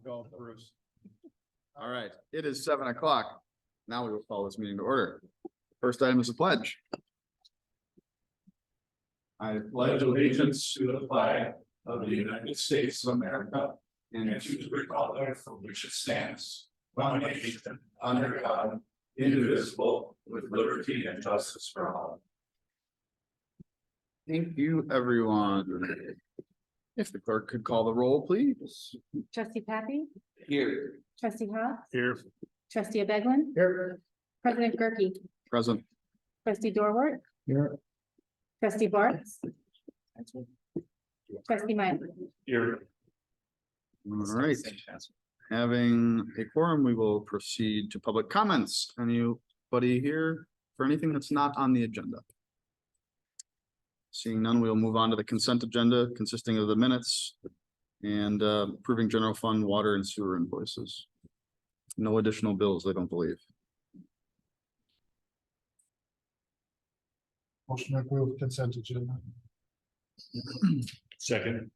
Go, Bruce. All right, it is 7 o'clock. Now we will call this meeting to order. First item is the pledge. I pledge allegiance to the flag of the United States of America and to the republic for which it stands, one nation, under God, indivisible, with liberty and justice for all. Thank you, everyone. If the clerk could call the roll, please. Trustee Pappy, Here. trustee Hobbs, Here. trustee Beglin, Here. president Gerke, Present. trustee Dorwart, Here. trustee Bartz, trustee Meyer. Here. All right, having a quorum, we will proceed to public comments. Anybody here for anything that's not on the agenda? Seeing none, we'll move on to the consent agenda consisting of the minutes and approving general fund water and sewer invoices. No additional bills, I don't believe. Motion to approve consent agenda. Second.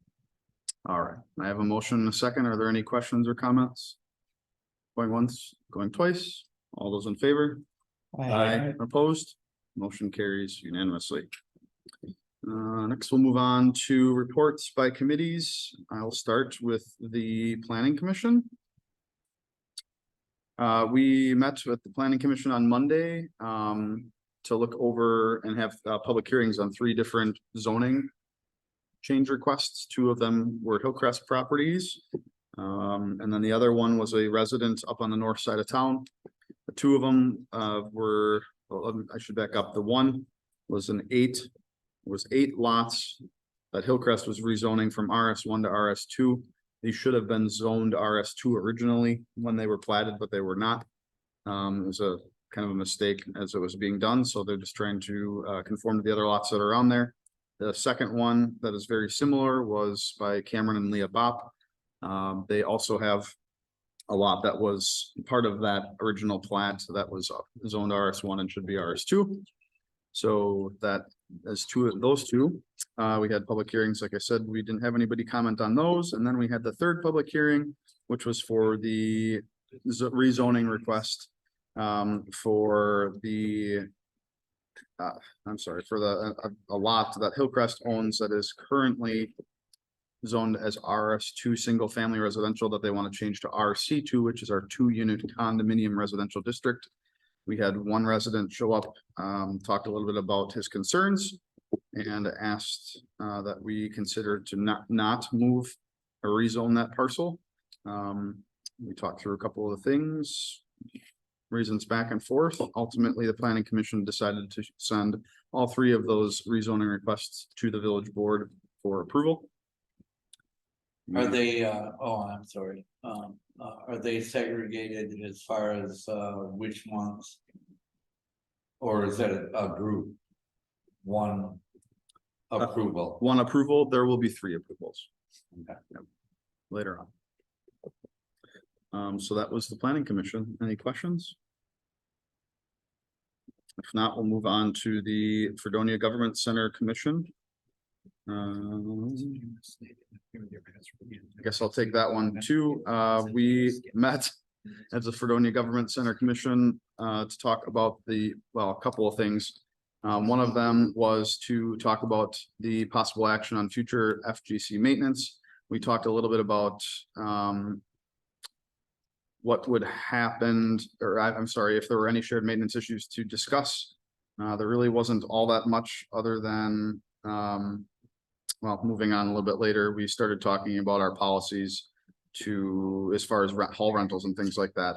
All right, I have a motion and a second. Are there any questions or comments? Going once, going twice. All those in favor? Aye. Opposed? Motion carries unanimously. Next, we'll move on to reports by committees. I'll start with the Planning Commission. We met with the Planning Commission on Monday to look over and have public hearings on 3 different zoning change requests. 2 of them were Hillcrest properties. And then the other one was a resident up on the north side of town. The 2 of them were, well, I should back up. The one was 8 lots that Hillcrest was rezoning from RS1 to RS2. These should have been zoned RS2 originally when they were platted, but they were not. It was a kind of a mistake as it was being done, so they're just trying to conform to the other lots that are on there. The second one that is very similar was by Cameron and Leah Bopp. They also have a lot that was part of that original plat that was zoned RS1 and should be RS2. So that as those two, we had public hearings. Like I said, we didn't have anybody comment on those. And then we had the third public hearing, which was for the rezoning request for the a lot that Hillcrest owns that is currently zoned as RS2 single family residential that they want to change to RC2, which is our 2-unit condominium residential district. We had one resident show up, talked a little bit about his concerns and asked that we consider to not move or rezone that parcel. We talked through a couple of the things, reasons back and forth. Ultimately, the Planning Commission decided to send all 3 of those rezoning requests to the village board for approval. Are they, I'm sorry, are they segregated as far as which ones? Or is that a group? One approval? One approval, there will be 3 approvals. Okay. Yep. Later on. So that was the Planning Commission. Any questions? If not, we'll move on to the Fredonia Government Center Commission. I guess I'll take that one too. We met as the Fredonia Government Center Commission to talk about a couple of things. One of them was to talk about the possible action on future FGC maintenance. We talked a little bit about what would happen, or I'm sorry, if there were any shared maintenance issues to discuss. There really wasn't all that much other than well, moving on a little bit later, we started talking about our policies as far as hall rentals and things like that.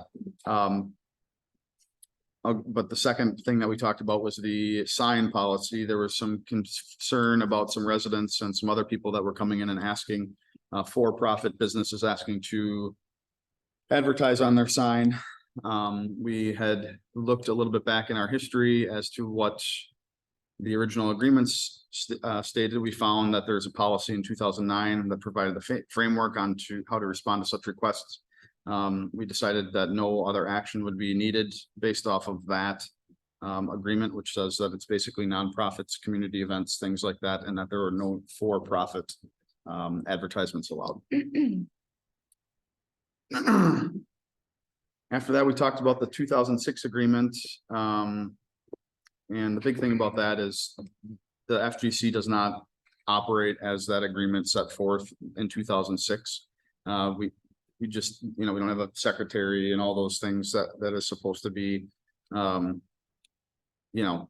But the second thing that we talked about was the sign policy. There was some concern about some residents and some other people that were coming in and asking for-profit businesses asking to advertise on their sign. We had looked a little bit back in our history as to what the original agreements stated. We found that there's a policy in 2009 that provided the framework on how to respond to such requests. We decided that no other action would be needed based off of that agreement, which says that it's basically nonprofits, community events, things like that, and that there are no for-profit advertisements allowed. After that, we talked about the 2006 agreement. And the big thing about that is the FGC does not operate as that agreement set forth in 2006. We just, we don't have a secretary and all those things that is supposed to be,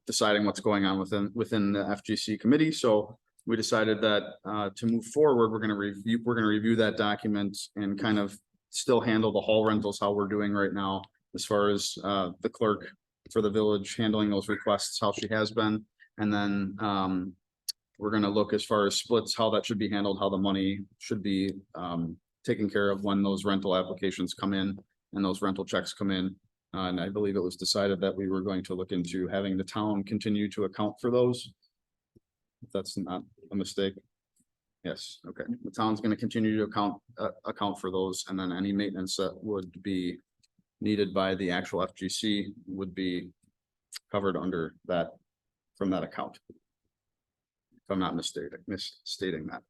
deciding what's going on within the FGC committee. So we decided that to move forward, we're going to review that document and kind of still handle the hall rentals how we're doing right now, as far as the clerk for the village handling those requests, how she has been. And then we're going to look as far as splits, how that should be handled, how the money should be taken care of when those rental applications come in and those rental checks come in. And I believe it was decided that we were going to look into having the town continue to account for those. If that's not a mistake. Yes, okay. The town's gonna continue to account for those, and then any maintenance that would be needed by the actual FGC would be covered under that, from that account. If I'm not misstating that.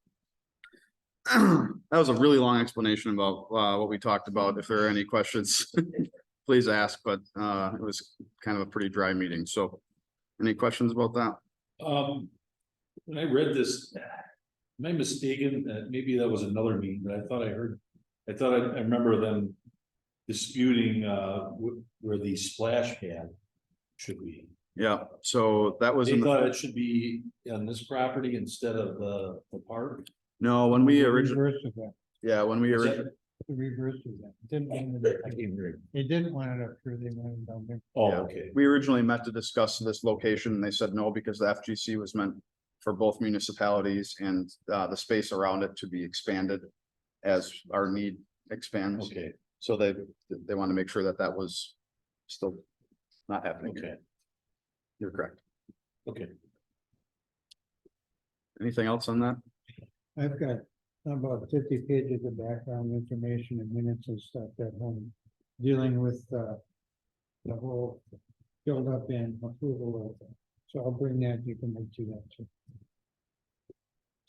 That was a really long explanation about what we talked about. If there are any questions, please ask, but it was kind of a pretty dry meeting. So any questions about that? When I read this, am I mistaken? Maybe that was another meeting, but I remember them disputing where the splash pad should be. Yeah, so that was They in thought it should be on this property instead of the park. no, when we The originally, reverse of that, yeah, when we Is that- originally, the reverse of that. Didn't want it I up- can't hear it. They didn't want it up here, they wanted it down there. Oh, Yeah. okay. we originally met to discuss this location, and they said no, because the FGC was meant for both municipalities and the space around it to be expanded as our need expands. Okay, So they want to make sure that that was still not happening. okay, You're correct. okay. Anything else on that? I've got about 50 pages of background information and minutes and stuff at home, dealing with the whole build up and approval of it. So I'll bring that, you can make to that too.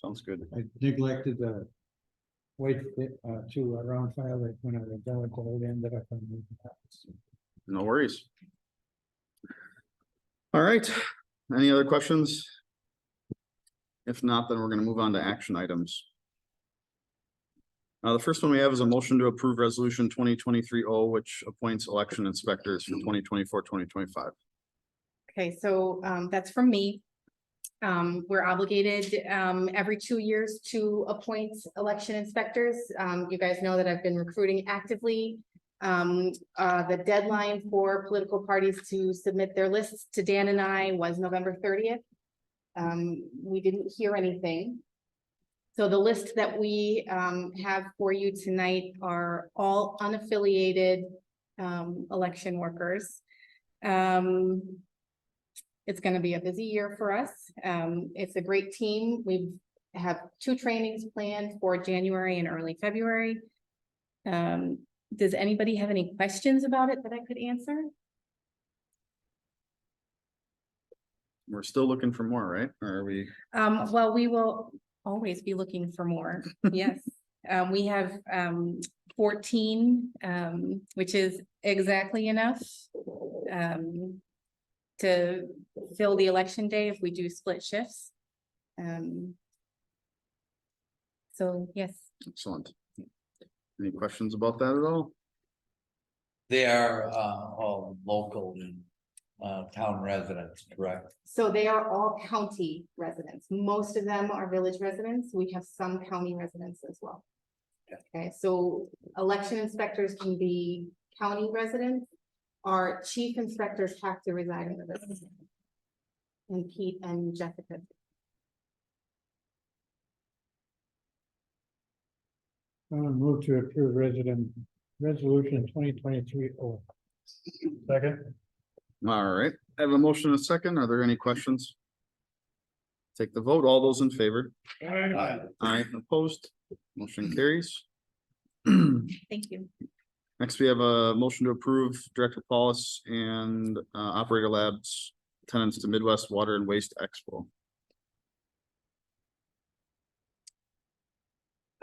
Sounds good. I neglected the wait to around file that when I was done with it, ended up on the. No worries. All right, any other questions? If not, then we're gonna move on to action items. The first one we have is a motion to approve resolution 2023-0, which appoints election inspectors for 2024-2025. Okay, so that's from me. We're obligated every 2 years to appoint election inspectors. You guys know that I've been recruiting actively. The deadline for political parties to submit their lists to Dan and I was November 30th. We didn't hear anything. So the list that we have for you tonight are all unaffiliated election workers. It's going to be a busy year for us. It's a great team. We have 2 trainings planned for January and early February. Does anybody have any questions about it that I could answer? We're still looking for more, right? Or are we? Well, we will always be looking for more. Yes. We have 14, which is exactly enough to fill the election day if we do split shifts. So yes. Excellent. Any questions about that at all? They are all local and town residents, correct? So they are all county residents. Most of them are village residents. We have some county residents as well. Okay, so election inspectors can be county residents. Our chief inspectors have to reside in the village. And Pete and Jessica. I'm gonna move to approve resolution 2023-0. Second. All right, I have a motion and a second. Are there any questions? Take the vote. All those in favor? Aye, opposed, motion carries. Thank you. Next, we have a motion to approve Director Paulus and Operator Labs attendance to Midwest Water and Waste Expo.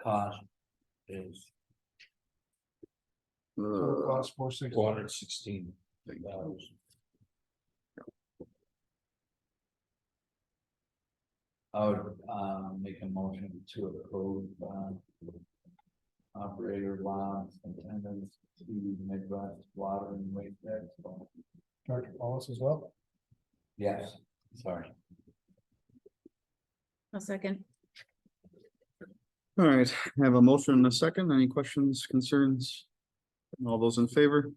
Cost is Cost 460. 416. I would, make a motion to approve, operator bonds and attendance to Midwest Water and Waste Expo. Dr. Paulus as well. Yes, sorry. A second. All right, I have a motion and a second. Any questions, concerns? All those in favor?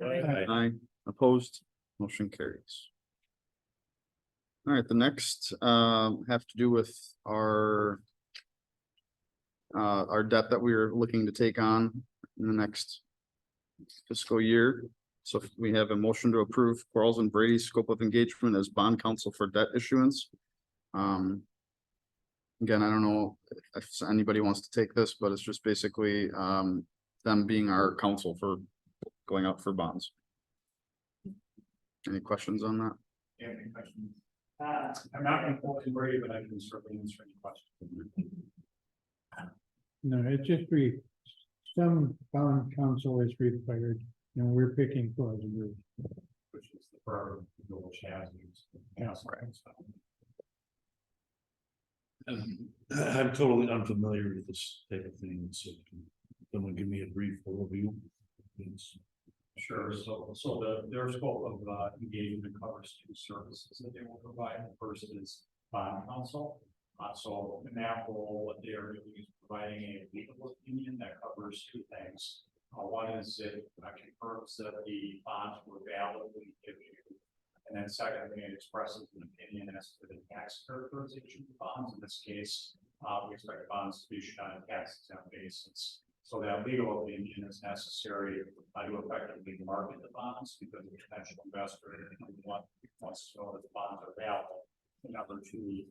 Aye, opposed, motion carries. All right, the next have to do with our debt that we are looking to take on in the next fiscal year. So we have a motion to approve Quarles and Brady's scope of engagement as bond counsel for debt issuance. Again, I don't know if anybody wants to take this, but it's just basically them being our counsel for going out for bonds. Any questions on that? Any questions? I'm not going to pull in Brady, but I can certainly answer any questions. No, it's just some bond counsel is required, and we're picking for the group. Which is the firm which has these. I'm totally unfamiliar with this type of thing, so can someone give me a brief overview? Please. Sure, so their scope of engagement covers two services that they will provide. The first is bond counsel. So in that role, what they are doing is providing a legal opinion that covers two things. One is it confirms that the bonds were validly issued. And then secondly, it expresses an opinion as to the tax characterization of bonds. In this case, we expect bonds to be issued on a tax exempt basis. So that legal opinion is necessary to effectively market the bonds because the potential investor wants to know that the bonds are valid. Number two,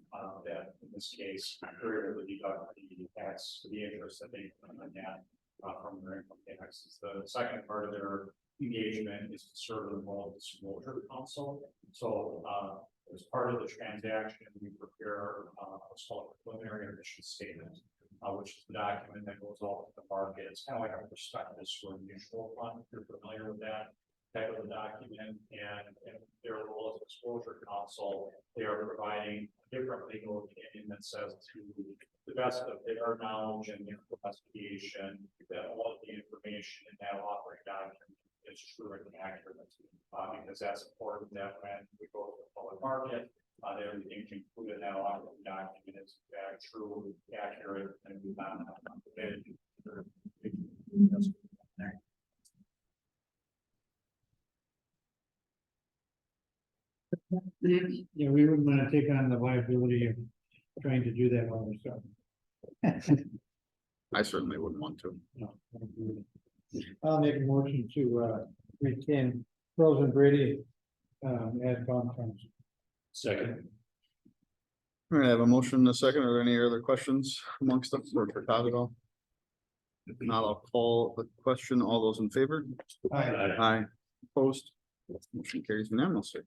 that in this case, they're able to deduct the tax, the interest that they put on that from their income taxes. The second part of their engagement is to serve the role of disclosure counsel. So as part of the transaction, we prepare what's called a preliminary mission statement, which is the document that goes off to the market. It's kind of like a prospectus for a mutual fund. If you're familiar with that type of a document, and their role as disclosure counsel, they are providing a different legal opinion that says to the best of their knowledge and their investigation that all of the information in that offering document is true and accurate, because that's important that when we go to the public market, that everything included in that offering document is true, accurate, and not complicated. Yeah, we wouldn't want to take on the liability of trying to do that all ourselves. I certainly wouldn't want to. No, I'll make a motion to retain Quarles and Brady as bond counsel. Second. All right, I have a motion and a second. Are there any other questions amongst them for Todd at all? If not, I'll call the question. All those in favor? Aye. Aye. Opposed? Motion carries unanimously.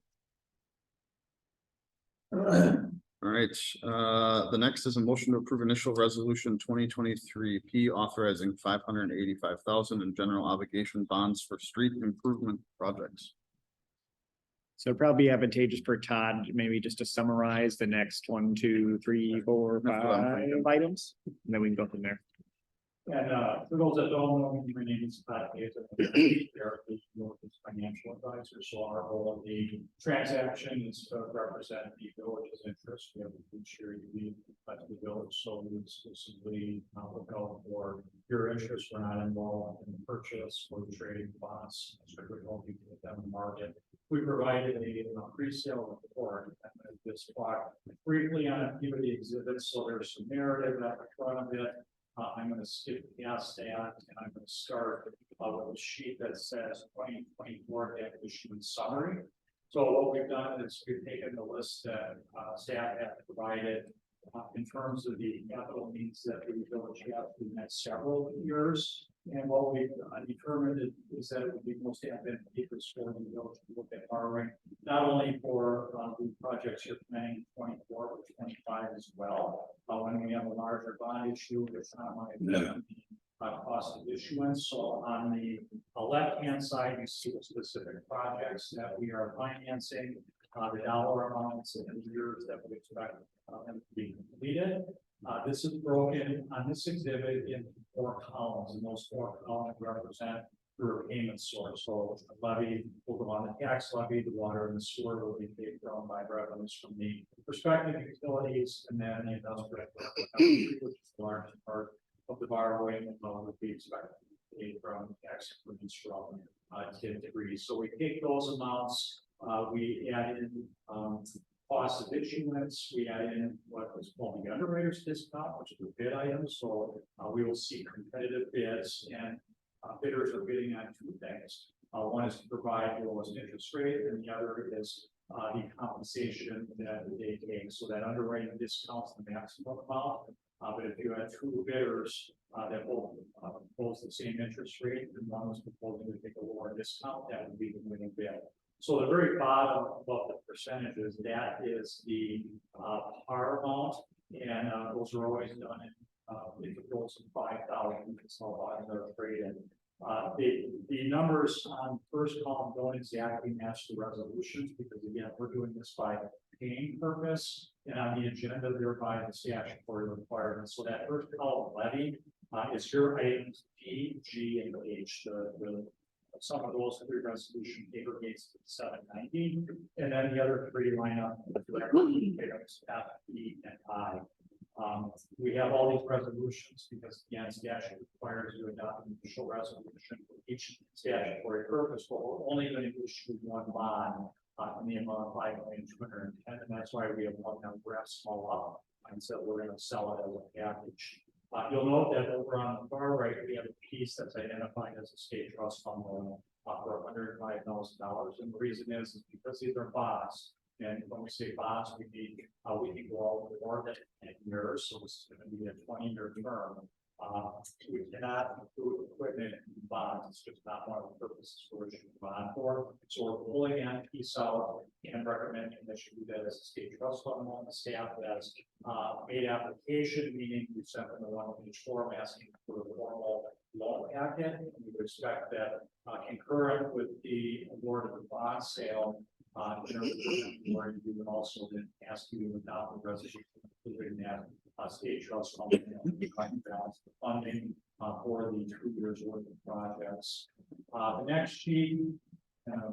All right, the next is a motion to approve initial resolution 2023 P authorizing $585,000 in general obligation bonds for street improvement projects. So it'd probably be advantageous for Todd, maybe just to summarize the next 1, 2, 3, 4, That's what I'm 5 thinking. items, and then we can go from there. And for those that don't know, my name is Todd Gates. I'm the financial advisor. So our role in the transaction is to represent the village's interest. We have a fiduciary duty to the village, so we exclusively look out for your interest. We're not involved in the purchase or the trading bonds. Strictly only with them in the market. We provided a pre-sale report and this block briefly on a few of the exhibits. So there's some narrative at the front of it. I'm going to skip past that and I'm going to start with a sheet that says 2024 acquisition summary. So what we've done is we've taken the list that staff have provided in terms of the capital needs that the village has for the next several years. And what we've determined is that it would be most advantageous for the village to look at borrowing, not only for the projects you're planning 24, but 25 as well. When we have a larger bond issue, it's not my opinion, cost of issuance. So on the left-hand side, you see the specific projects that we are financing, the dollar amounts and the years that we expect them to be completed. This is broken on this exhibit in 4 columns, and those 4 columns represent the repayment source. So the levy will go on the tax levy, the water and the sewer will be paid for by revenues from the respective utilities, and then the industrial, which is the largest part of the borrowing, would be expected to be paid from tax improvements from TID degrees. So we take those amounts, we add in cost of issuance, we add in what is called the underwriter's discount, which is a bid item. So we will see competitive bids, and bidders are bidding on 2 things. One is to provide the lowest interest rate, and the other is the compensation that they take. So that underwriting discounts the maximum amount. But if you had 2 bidders that both propose the same interest rate, and one was proposing to take a lower discount, that would be the winning bid. So the very bottom of the percentages, that is the par amount, and those are always done in if it goes to 5,000, it's all bottom of the rate. And the numbers on first column don't exactly match the resolutions, because again, we're doing this by paying purpose, and on the agenda thereby the statutory requirements. So that first column levy is your items D, G, and H. Some of those 3 resolution aggregates to 790, and then the other 3 line up with items F, E, and I. We have all these resolutions because again, statute requires you to adopt an official resolution for each statutory purpose, but we're only going to issue 1 bond in the amount of $5,210,000, and that's why we have one that wraps small up, and so we're going to sell it as a package. You'll note that over on the far right, we have a piece that's identified as a state trust fund loan for $105,000, and the reason is because these are bonds. And when we say bonds, we can go all more than 10 years, so this is going to be a 20-year term. We cannot include equipment in bonds. It's just not one of the purposes for which we bond for. So we're pulling that piece out and recommending that you do that as a state trust fund loan. The staff has made application, meaning we sent them the 1-page form asking for a formal loan packet. And we would expect that concurrent with the award of the bond sale, where you would also then ask you to adopt the resolution including that state trust fund balance the funding for the 2 years worth of projects. The next sheet,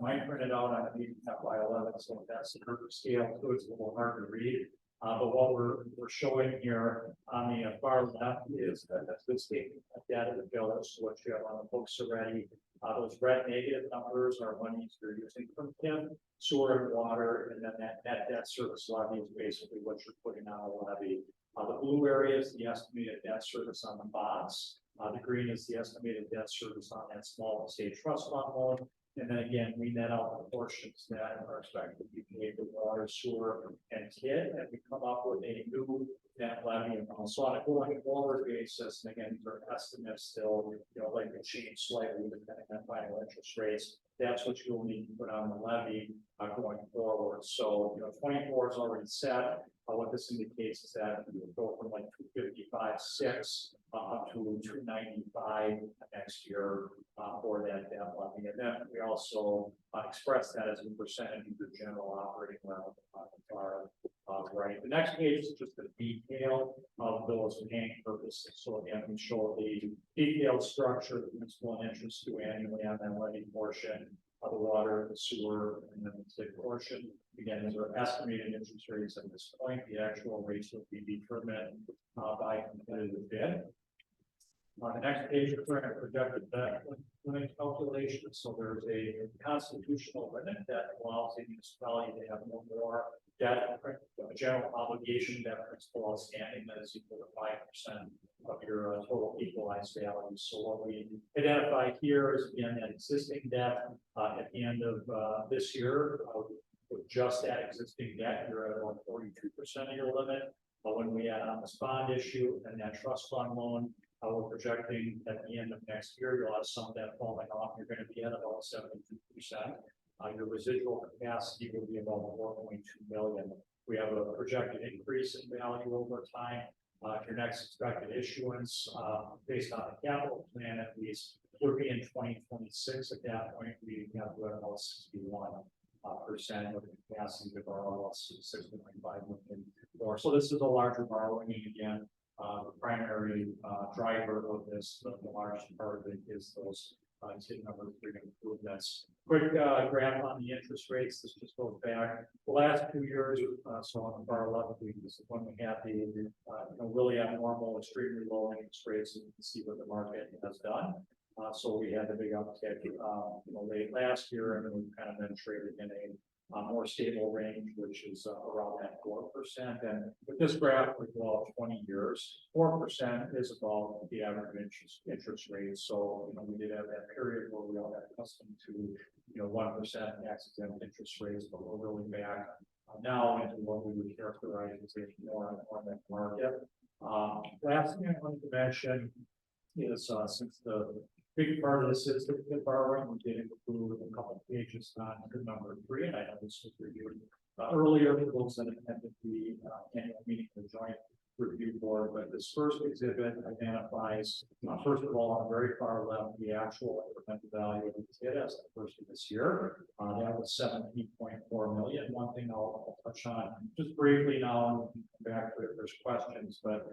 might print it out on a FY11, so that's the perfect scale, so it's a little hard to read. But what we're showing here on the far left is that that's the statement of debt of the village, so what you have on the books already. Those red negative numbers are monies you're using from TID, sewer and water, and then that net debt service levy is basically what you're putting on a levy. The blue area is the estimated debt service on the bonds. The green is the estimated debt service on that small state trust fund loan. And then again, we net out the portions that are expected to be paid with water, sewer, and TID, and we come up with a new net levy amount. So on a going forward basis, and again, these are estimates still, like they change slightly depending on final interest rates. That's what you'll need to put on the levy going forward. So 24 is already set. What this indicates is that we will go from like 255.6 up to 295 next year for that debt levy. And then we also express that as a percentage of the general operating level. Right. The next page is just the detail of those paying purposes. So again, we show the detailed structure of principal and interest due annually on that levy portion of the water, the sewer, and then the TID portion. Again, these are estimated interest rates at this point. The actual rates will be determined by competitive bid. On the next page, we're going to project that limit calculation. So there's a constitutional limit that allows the municipality to have no more debt, a general obligation debt principal outstanding that is equal to 5% of your total equalized value. So what we identify here is again that existing debt at the end of this year. With just that existing debt, you're at around 42% of your limit. But when we add on this bond issue and that trust fund loan, we're projecting at the end of next year, you'll have some of that falling off. You're going to be at about 72%. Your residual capacity will be about 4.2 million. We have a projected increase in value over time. Your next expected issuance, based on the capital plan at least, would be in 2026. At that point, we have to have about 61% of the capacity to borrow us 6.5 million more. So this is a larger borrowing, and again, the primary driver of this, the largest part of it is those hit number 3 improvements. Quick graph on the interest rates. This just goes back the last 2 years. So on the far left, this is when we had the really abnormal, extremely low interest rates. And you can see what the market has done. So we had a big uptick, late last year, and then we've kind of been traded in a more stable range, which is around that 4%. And with this graph, we go out 20 years, 4% is above the average interest rate. So, we did have that period where we all got accustomed to, 1% tax-exempt interest rates, but we're really back now into what we would characterize as a more normal market. Last thing I wanted to mention is, since the big part of this is the borrowing, we did include a couple of pages on number 3, and I know this was reviewed earlier for those that attended the annual meeting of the Joint Review Board. But this first exhibit identifies, first of all, on the very far left, the actual incremental value of the kit as the first of this year. That was 17.4 million. One thing I'll touch on just briefly now, and we can come back to it if there's questions, but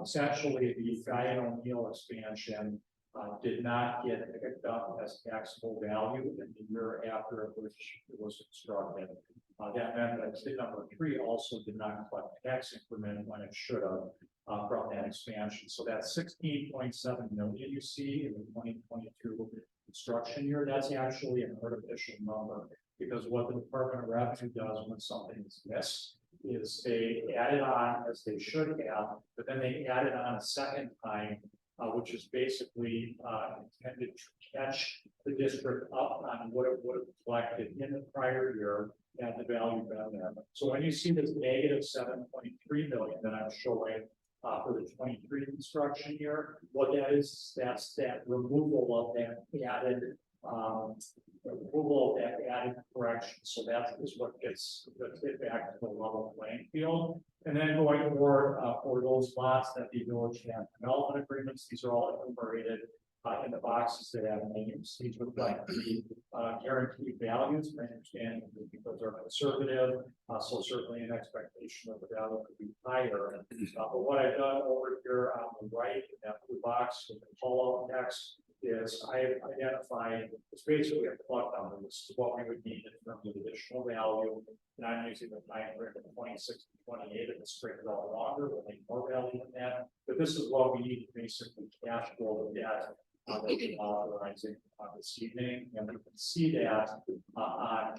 essentially the Guy and O'Neill expansion did not get picked up as taxable value in the year after which it was constructed. That meant that state number 3 also did not collect tax increment when it should have from that expansion. So that 16.7 million you see in the 2022 construction year, that's actually an artificial number, because what the Department of Revenue does when something is missed is they add it on as they should have, but then they add it on a second time, which is basically intended to catch the district up on what it would have collected in the prior year had the value been there. So when you see this negative 7.3 million that I'm showing for the 23 construction year, what that is, that's that removal of that added correction. So that is what gets it back to the level playing field. And then going forward for those lots that the village have development agreements, these are all enumerated in the boxes that have names. These would like the guaranteed values. I understand because they're conservative, so certainly an expectation of the value could be higher. But what I've done over here on the right in that blue box with the call out text is I identified, it's basically a plug number. This is what we would need in terms of additional value. And I'm using the time frame of 26 to 28, and it's spread out longer, we'll make more value than that. But this is what we need to basically cash flow the debt that we're authorizing this evening. And we can see that on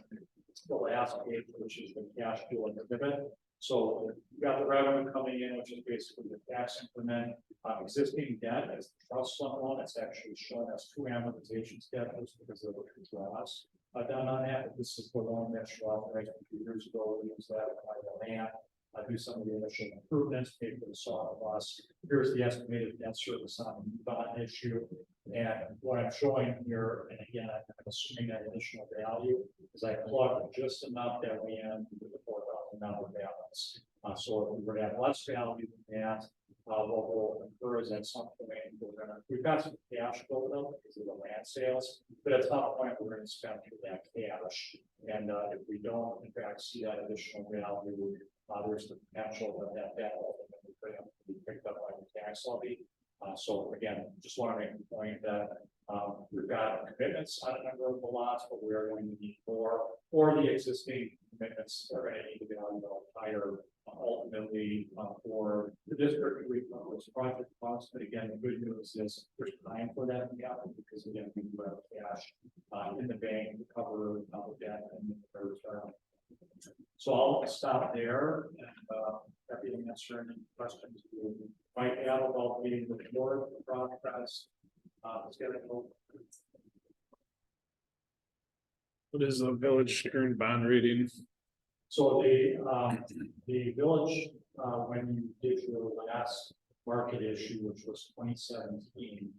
the last page, which is the cash flow and the dividend. So you've got the revenue coming in, which is basically the tax increment. Existing debt as the trust fund loan, it's actually shown as 2 amortization schedules because of the draws done on that. But this is the loan that you authorized a few years ago. We use that to buy the land, do some of the initial improvements, pay for the soft costs. Here's the estimated debt service on the bond issue. And what I'm showing here, and again, I'm assuming that additional value, is I plugged just enough that we end with the $4,000 balance. So if we were to have less value than that, what will occur is at some point we've got some cash built up because of the land sales, but at some point we're going to spend through that cash. And if we don't, in fact, see that additional value, there's the potential that ultimately could have to be picked up by the tax levy. So again, just want to make the point that we've got commitments on a number of the lots, but we are going to need more, or the existing commitments are going to need to be on the higher ultimately for the district. We those project costs, but again, the good news is there's time for that to happen because again, we do have cash in the bank to cover the debt and the return. So I'll stop there and happy to answer any questions you might have about the board process. What is the village current bond rating? So the village, when you did your last market issue, which was 2017,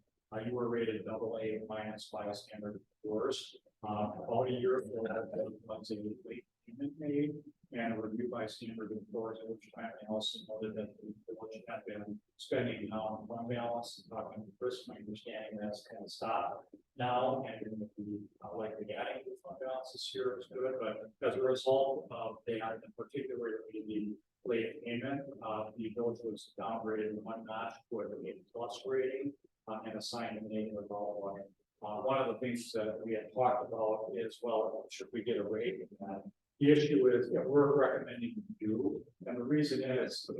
you were rated AA- by Standard & Poor's. About a year ago, that was a late payment made, and a review by Standard and Poor's, which I also noted that the village had been spending now on fund balance, and talking to Chris, my understanding that's kind of stopped now, and in the, likely adding to fund balance this year is good, but as a result of that, in particular, the late payment, the village was downgraded one notch for the A+ rating, and assigned a negative outlook. One of the things that we had talked about is, well, should we get a rating? The issue is that we're recommending you, and the reason is,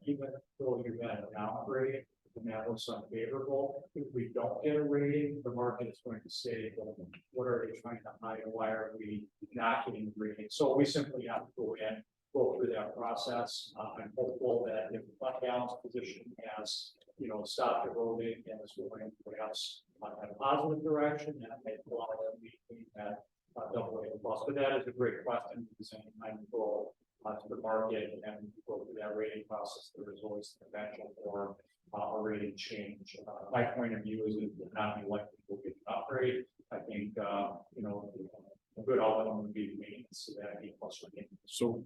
even though you've got a downgrade, and that looks unfavorable, if we don't get a rating, the market is going to say, well, what are they trying to hide, and why are we not getting a rating? So we simply have to go in, go through that process. I'm hopeful that if the fund balance position has, stopped eroding and is going perhaps in a positive direction, that may allow them to meet that double A plus. But that is a great question, because anytime you go to the market and go through that rating process, there is always the potential for a rating change. My point of view is it would not be likely to get an upgrade. I think, a good outcome would be maintenance to that A plus rating. So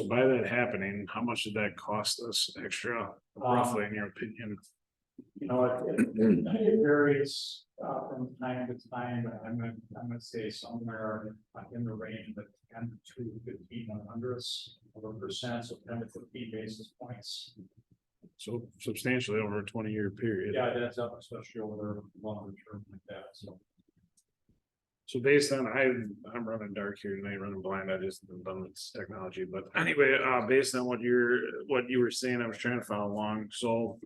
by that happening, how much did that cost us extra, roughly, in your opinion? It varies from time to time, but I'm gonna say somewhere in the range of 10 to 15/100% so 10 to 15 basis points. So substantially over a 20-year period. Yeah, that's up, especially over longer term like that, so. So based on, I'm running dark here tonight, running blind, I just been done with this technology, but anyway, based on what you were saying, I was trying to follow along, so.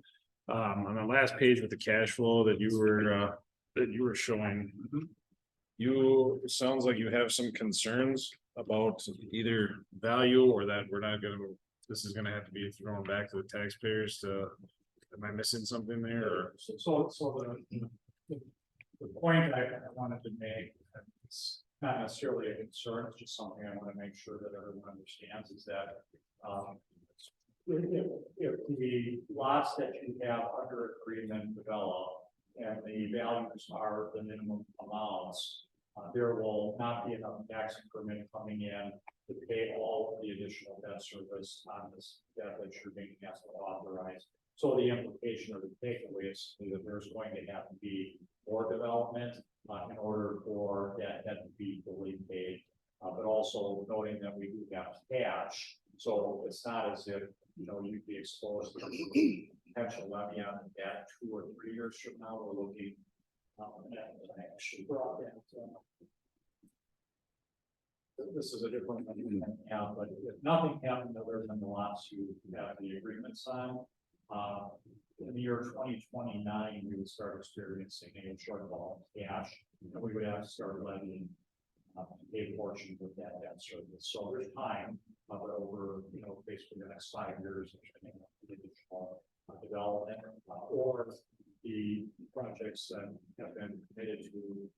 On the last page with the cash flow that you were showing. It sounds like you have some concerns about either value or that this is gonna have to be thrown back to the taxpayers am I missing something there or? So the point I wanted to make, it's not necessarily a concern, it's just something I want to make sure that everyone understands, is that if the lots that you have under agreement develop and the values are the minimum amounts, there will not be enough tax increment coming in to pay all of the additional debt service on this debt that you're being asked to authorize. So the implication or the takeaway is that there's going to have to be more development in order for that debt to be fully paid, but also noting that we do have cash. So it's not as if, you'd be exposed to potential levy on debt 2 or 3 years from now. We're looking at actually brought that. This is a different one, but if nothing happened other than the lots you have the agreements on, in the year 2029, we would start experiencing a shortfall of cash, and we would have to start levying a portion of that debt service. So there's time, but over basically the next 5 years, additional development or the projects that have been committed to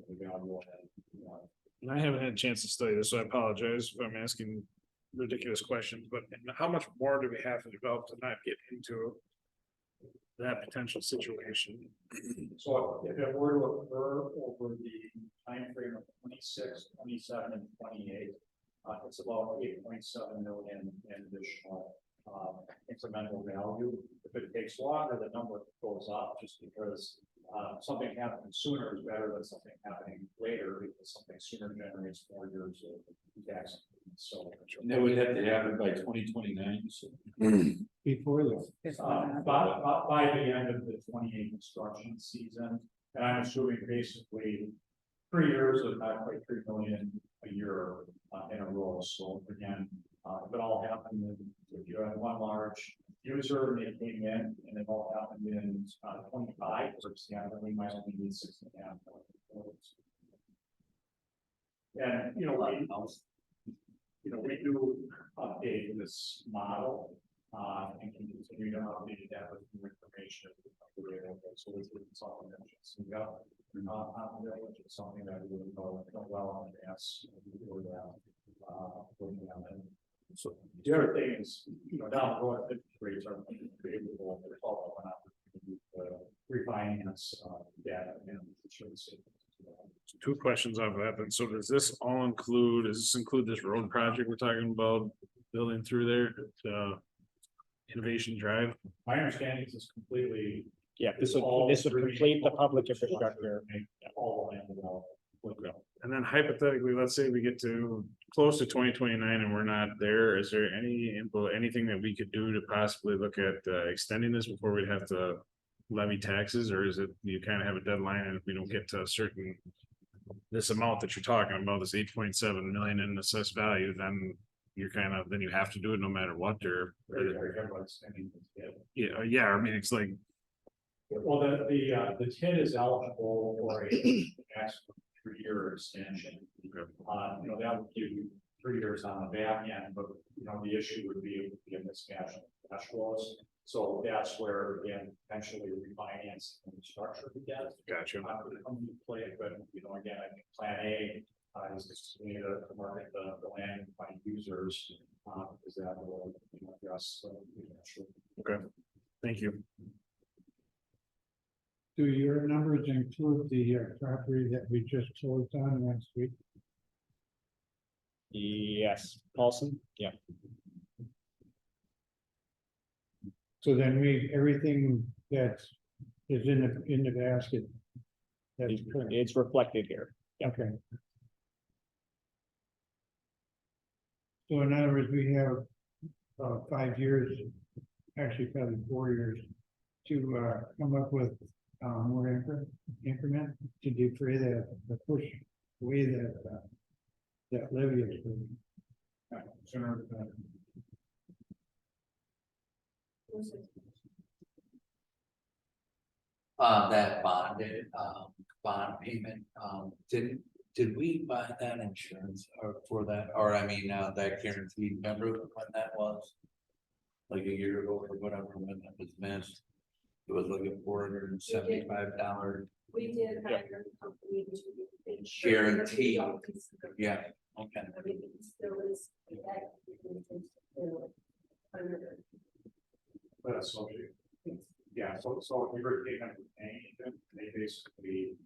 the value. And I haven't had a chance to study this, so I apologize if I'm asking ridiculous questions, but how much more do we have to develop to not get into that potential situation? So if it were to occur over the time frame of 26, 27, and 28, it's about 8.7 million in additional incremental value. If it takes longer, the number goes up just because something happening sooner is better than something happening later, because something sooner generates more years of tax. So That would have to happen by 2029, so. Before this. by the end of the 28 construction season, and I'm assuming basically 3 years of not quite 3 million a year in a row. So again, if it all happened, if you had one large user and they came in and it all happened in 25, for example, we might only need 6.5 million. And we do update this model and can continue to update that with new information. So it's something that just it's something that we would know well in advance. So the other thing is, down the road, interest rates are favorable. There's also an opportunity to refinance debt and insurance. Two questions off of that, then, so does this include this road project we're talking about, building through there, Innovation Drive? My understanding is it's completely. Yeah, this would complete the public infrastructure. All land development. Okay. And then hypothetically, let's say we get to close to 2029 and we're not there, is there anything that we could do to possibly look at extending this before we'd have to levy taxes, or is it, you kind of have a deadline, and if we don't get to a certain this amount that you're talking about, this 8.7 million in assessed value, then you're then you have to do it no matter what, or yeah, I mean, it's like, Well, the TID is eligible for a maximum 3-year extension. That would give you 3 years on the back end, but the issue would be a mismatch of cash flows. So that's where, again, potentially refinance and structure the debt. gotcha. Would come into play, but again, I think plan A is to continue to market the land and find users, because that will address. Okay, thank you. Do your numbers include the property that we just closed on last week? Yes, Paulson, yeah. So then everything that is in the basket. That's correct. It's reflected here. Okay. So in other words, we have 5 years, actually probably 4 years, to come up with more increment to defray the push away that levy is. Sooner That bond payment, did we buy that insurance or for that, or I mean, that guarantee, remember when that was? Like a year ago or whatever, when that was missed, it was like a $475. We did hire a company to insure. Guarantee. Yeah, okay. Everything still is. Yeah, so if you were paying them, they basically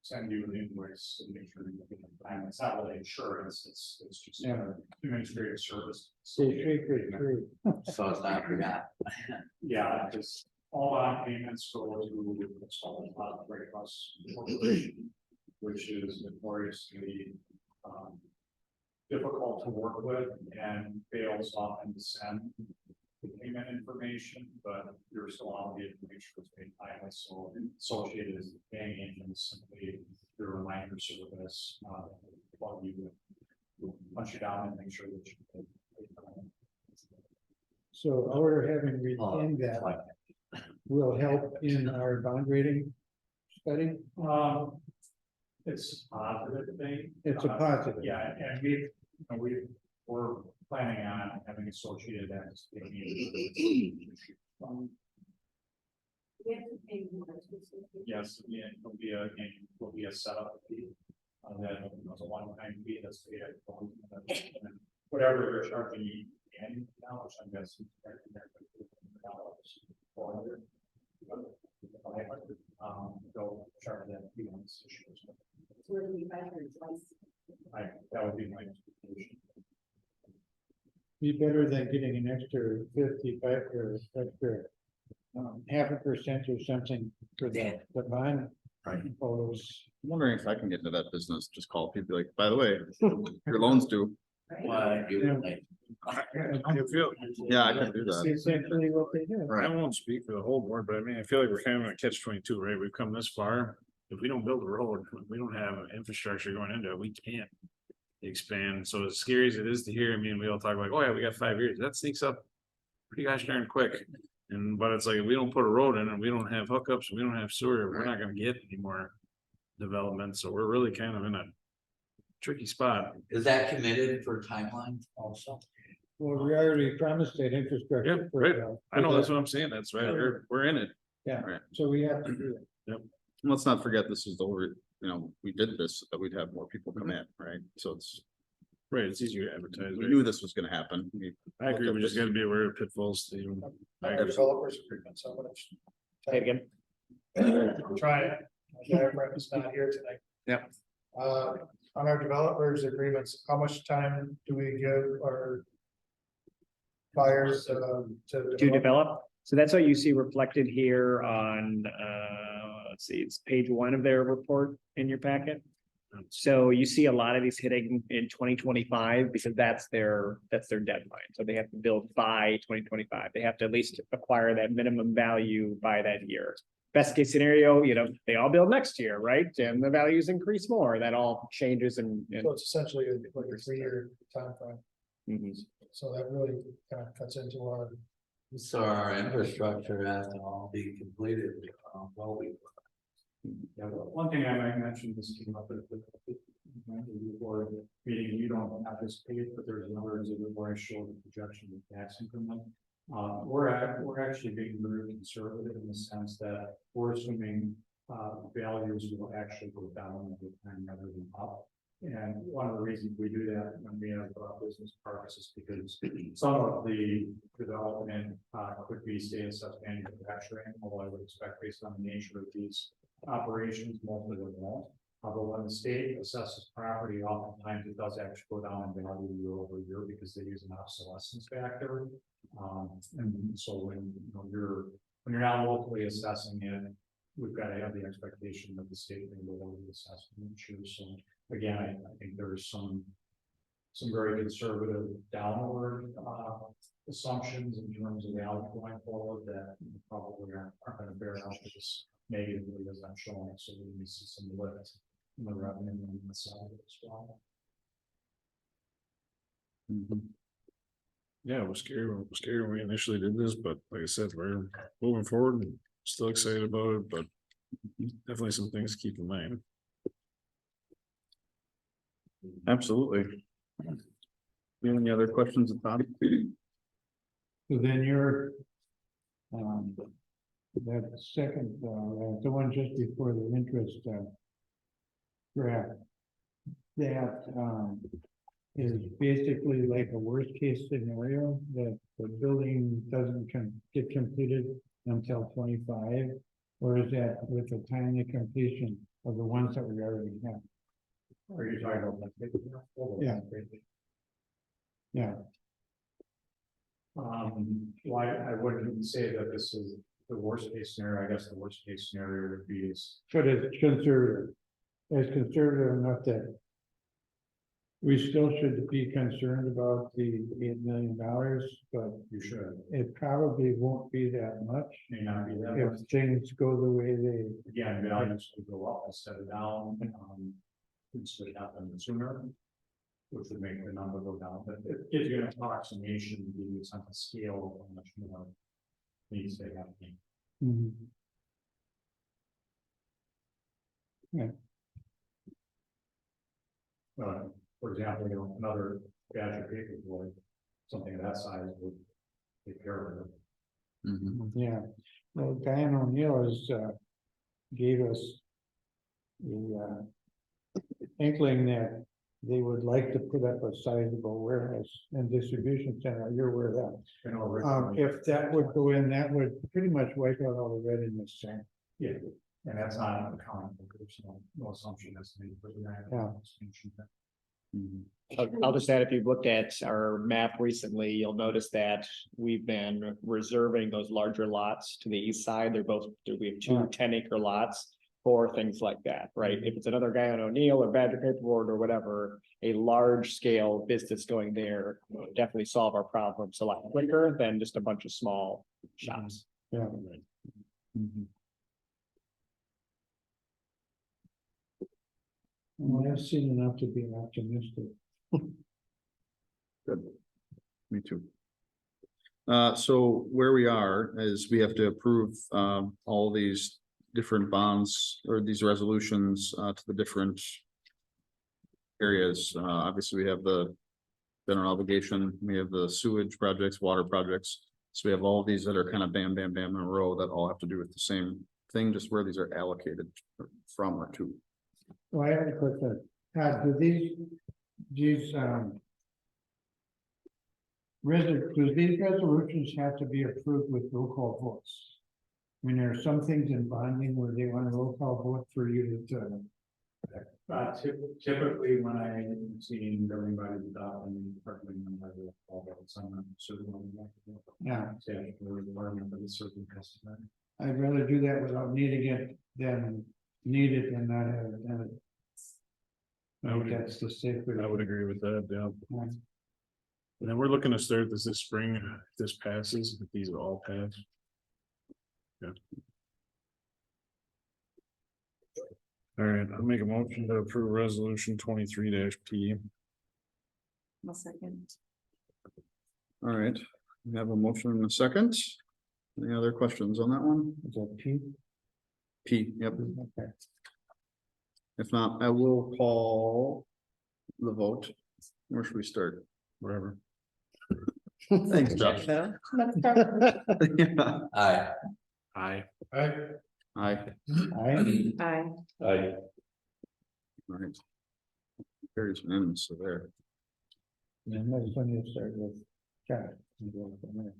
send you an invoice and make sure you get the plan. It's not really insurance, it's just administrative service. So true. So it's not forgot. Yeah, just all bond payments go to installment rate plus corporation, which is notoriously difficult to work with and fails often to send the payment information, but you're still obligated to make sure it's paid timely. So associated is paying agents simply your reminder service, while you punch it down and make sure that you pay timely. So our having retained that will help in our bond rating study. It's a positive thing. It's a positive. Yeah, and we're planning on having associated as. Yes, yeah, it'll be a setup fee. Then there's a one-time fee that's paid at whatever you're charging and dollars, I'm guessing. $400. They'll charge that fee on this issue as well. That would be my expectation. Be better than getting an extra 55 or extra 0.5% or something for the bond. Right. Photos. I'm wondering if I can get into that business, just call people like, by the way, your loan's due. Why you like, I feel, Yeah, I can do that. It's essentially what they do. I won't speak for the whole board, but I mean, I feel like we're kind of in a catch-22, right? We've come this far. If we don't build a road, if we don't have infrastructure going into it, we can't expand. So as scary as it is to hear, I mean, we all talk like, oh yeah, we got 5 years. That sneaks up pretty gosh darn quick. But it's like, if we don't put a road in and we don't have hookups, we don't have sewer, we're not gonna get any more development. So we're really kind of in a tricky spot. is that committed for timeline also? Well, we already promised that infrastructure. Yeah, right. I know, that's what I'm saying. That's right. We're in it. Yeah, Right. so we have to do it. Let's not forget, this is we did this, so that we'd have more people come in, right? So Right, it's easier to advertise. we right? knew this was gonna happen. I agree. We just gotta be aware of pitfalls. I agree. Developers agreement, so I'm gonna Say it again. try it. It's not here tonight. On our developers agreements, how much time do we give our buyers To develop. So that's what you see reflected here on, let's see, it's page 1 of their report in your packet. So you see a lot of these hitting in 2025 because that's their deadline. So they have to build by 2025. They have to at least acquire that minimum value by that year. Best case scenario, they all build next year, right? And the values increase more. That all changes and. So it's essentially like a 3-year timeframe, Mhm. so that really kind of cuts into our. So our infrastructure has to all be completed, well, Yeah, well, one thing I might mention, this came up at the before the meeting, you don't have this page, but there's another exhibit where I show the projection of tax increment. We're actually being very conservative in the sense that we're assuming values will actually go down over time rather than up. And one of the reasons we do that when we have business parks is because some of the development could be state assessed manufacturing, although I would expect based on the nature of these operations, most of them won't. But when the state assesses property, oftentimes it does actually go down in value year over year because they use an obsolescence factor. And so when you're not locally assessing it, we've got to have the expectation that the state will lower the assessment each year. So again, I think there's some very conservative downward assumptions in terms of value going forward that probably aren't going to bear out as negatively as I'm showing. So we need to see some lift in the revenue on the side as well. Yeah, it was scary when we initially did this, but like I said, we're moving forward and still excited about it, but definitely some things to keep in mind. Absolutely. Any other questions, Todd? So then you're. That second, the one just before the interest, graph. That, is basically like a worst case scenario that the building doesn't get completed until 25. Or is that with the timely completion of the ones that we already have? Are you talking about? Yeah. Yeah, Why I wouldn't say that this is the worst case scenario. I guess the worst case scenario would be is. but it's conservative. It's conservative enough that we still should be concerned about the $8 million, but You should, it probably won't be that much may not be that if much. things go the way they. Again, values could go up instead of down, it's would happen sooner. Which would make the number go down, but it gives you an approximation, to give you some scale of how much more needs to happen. Mhm. For example, another Badger paper board, something of that size would take care of it. Yeah, well, Diane O'Neill has, gave us the, inkling that they would like to put up a sizable warehouse and distribution center. You're aware of that. You know, originally- If that would go in, that would pretty much wipe out all the red in this thing. Yeah, and that's not an accounting, there's no assumption that's made for Yeah. that. I'll just add, if you've looked at our map recently, you'll notice that we've been reserving those larger lots to the east side. We have two Yeah. 10-acre lots for things like that, right? If it's another guy on O'Neill or Badger Paperboard or whatever, a large scale business going there will definitely solve our problems a lot quicker than just a bunch of small shops. Yeah. Well, I've seen enough to be optimistic. Good. Me too. So where we are is we have to approve, all these different bonds or these resolutions, to the different areas. Obviously, we have the general obligation, we have the sewage projects, water projects. So we have all these that are kind of bam, bam, bam in a row that all have to do with the same thing, just where these are allocated from or to. Well, I have a question. Do these, do these resolutions have to be approved with roll call votes? I mean, there are some things in bonding where they want a roll call vote for you to Typically, when I'm seeing building bodies adopting parking, I will call that someone certain. Yeah. Say, we're learning for the certain customer. I'd rather do that without needing it than need it and not have it done. I would- That's the safer. I would agree with that, yeah. Yeah. And then we're looking to start this spring, if this passes, if these all pass. Yeah. All right, I'll make a motion to approve resolution 23-P. One second. All right, we have a motion in a second. Any other questions on that one? Is that P? P, yep. Okay. If not, I will call the vote. Where should we start? Wherever. Thanks, Josh. Let's start. Yeah. Aye. Aye. Aye. I, Aye. Aye. All right. Carries unanimous, so there. and that's when you start with. Josh. and go from there.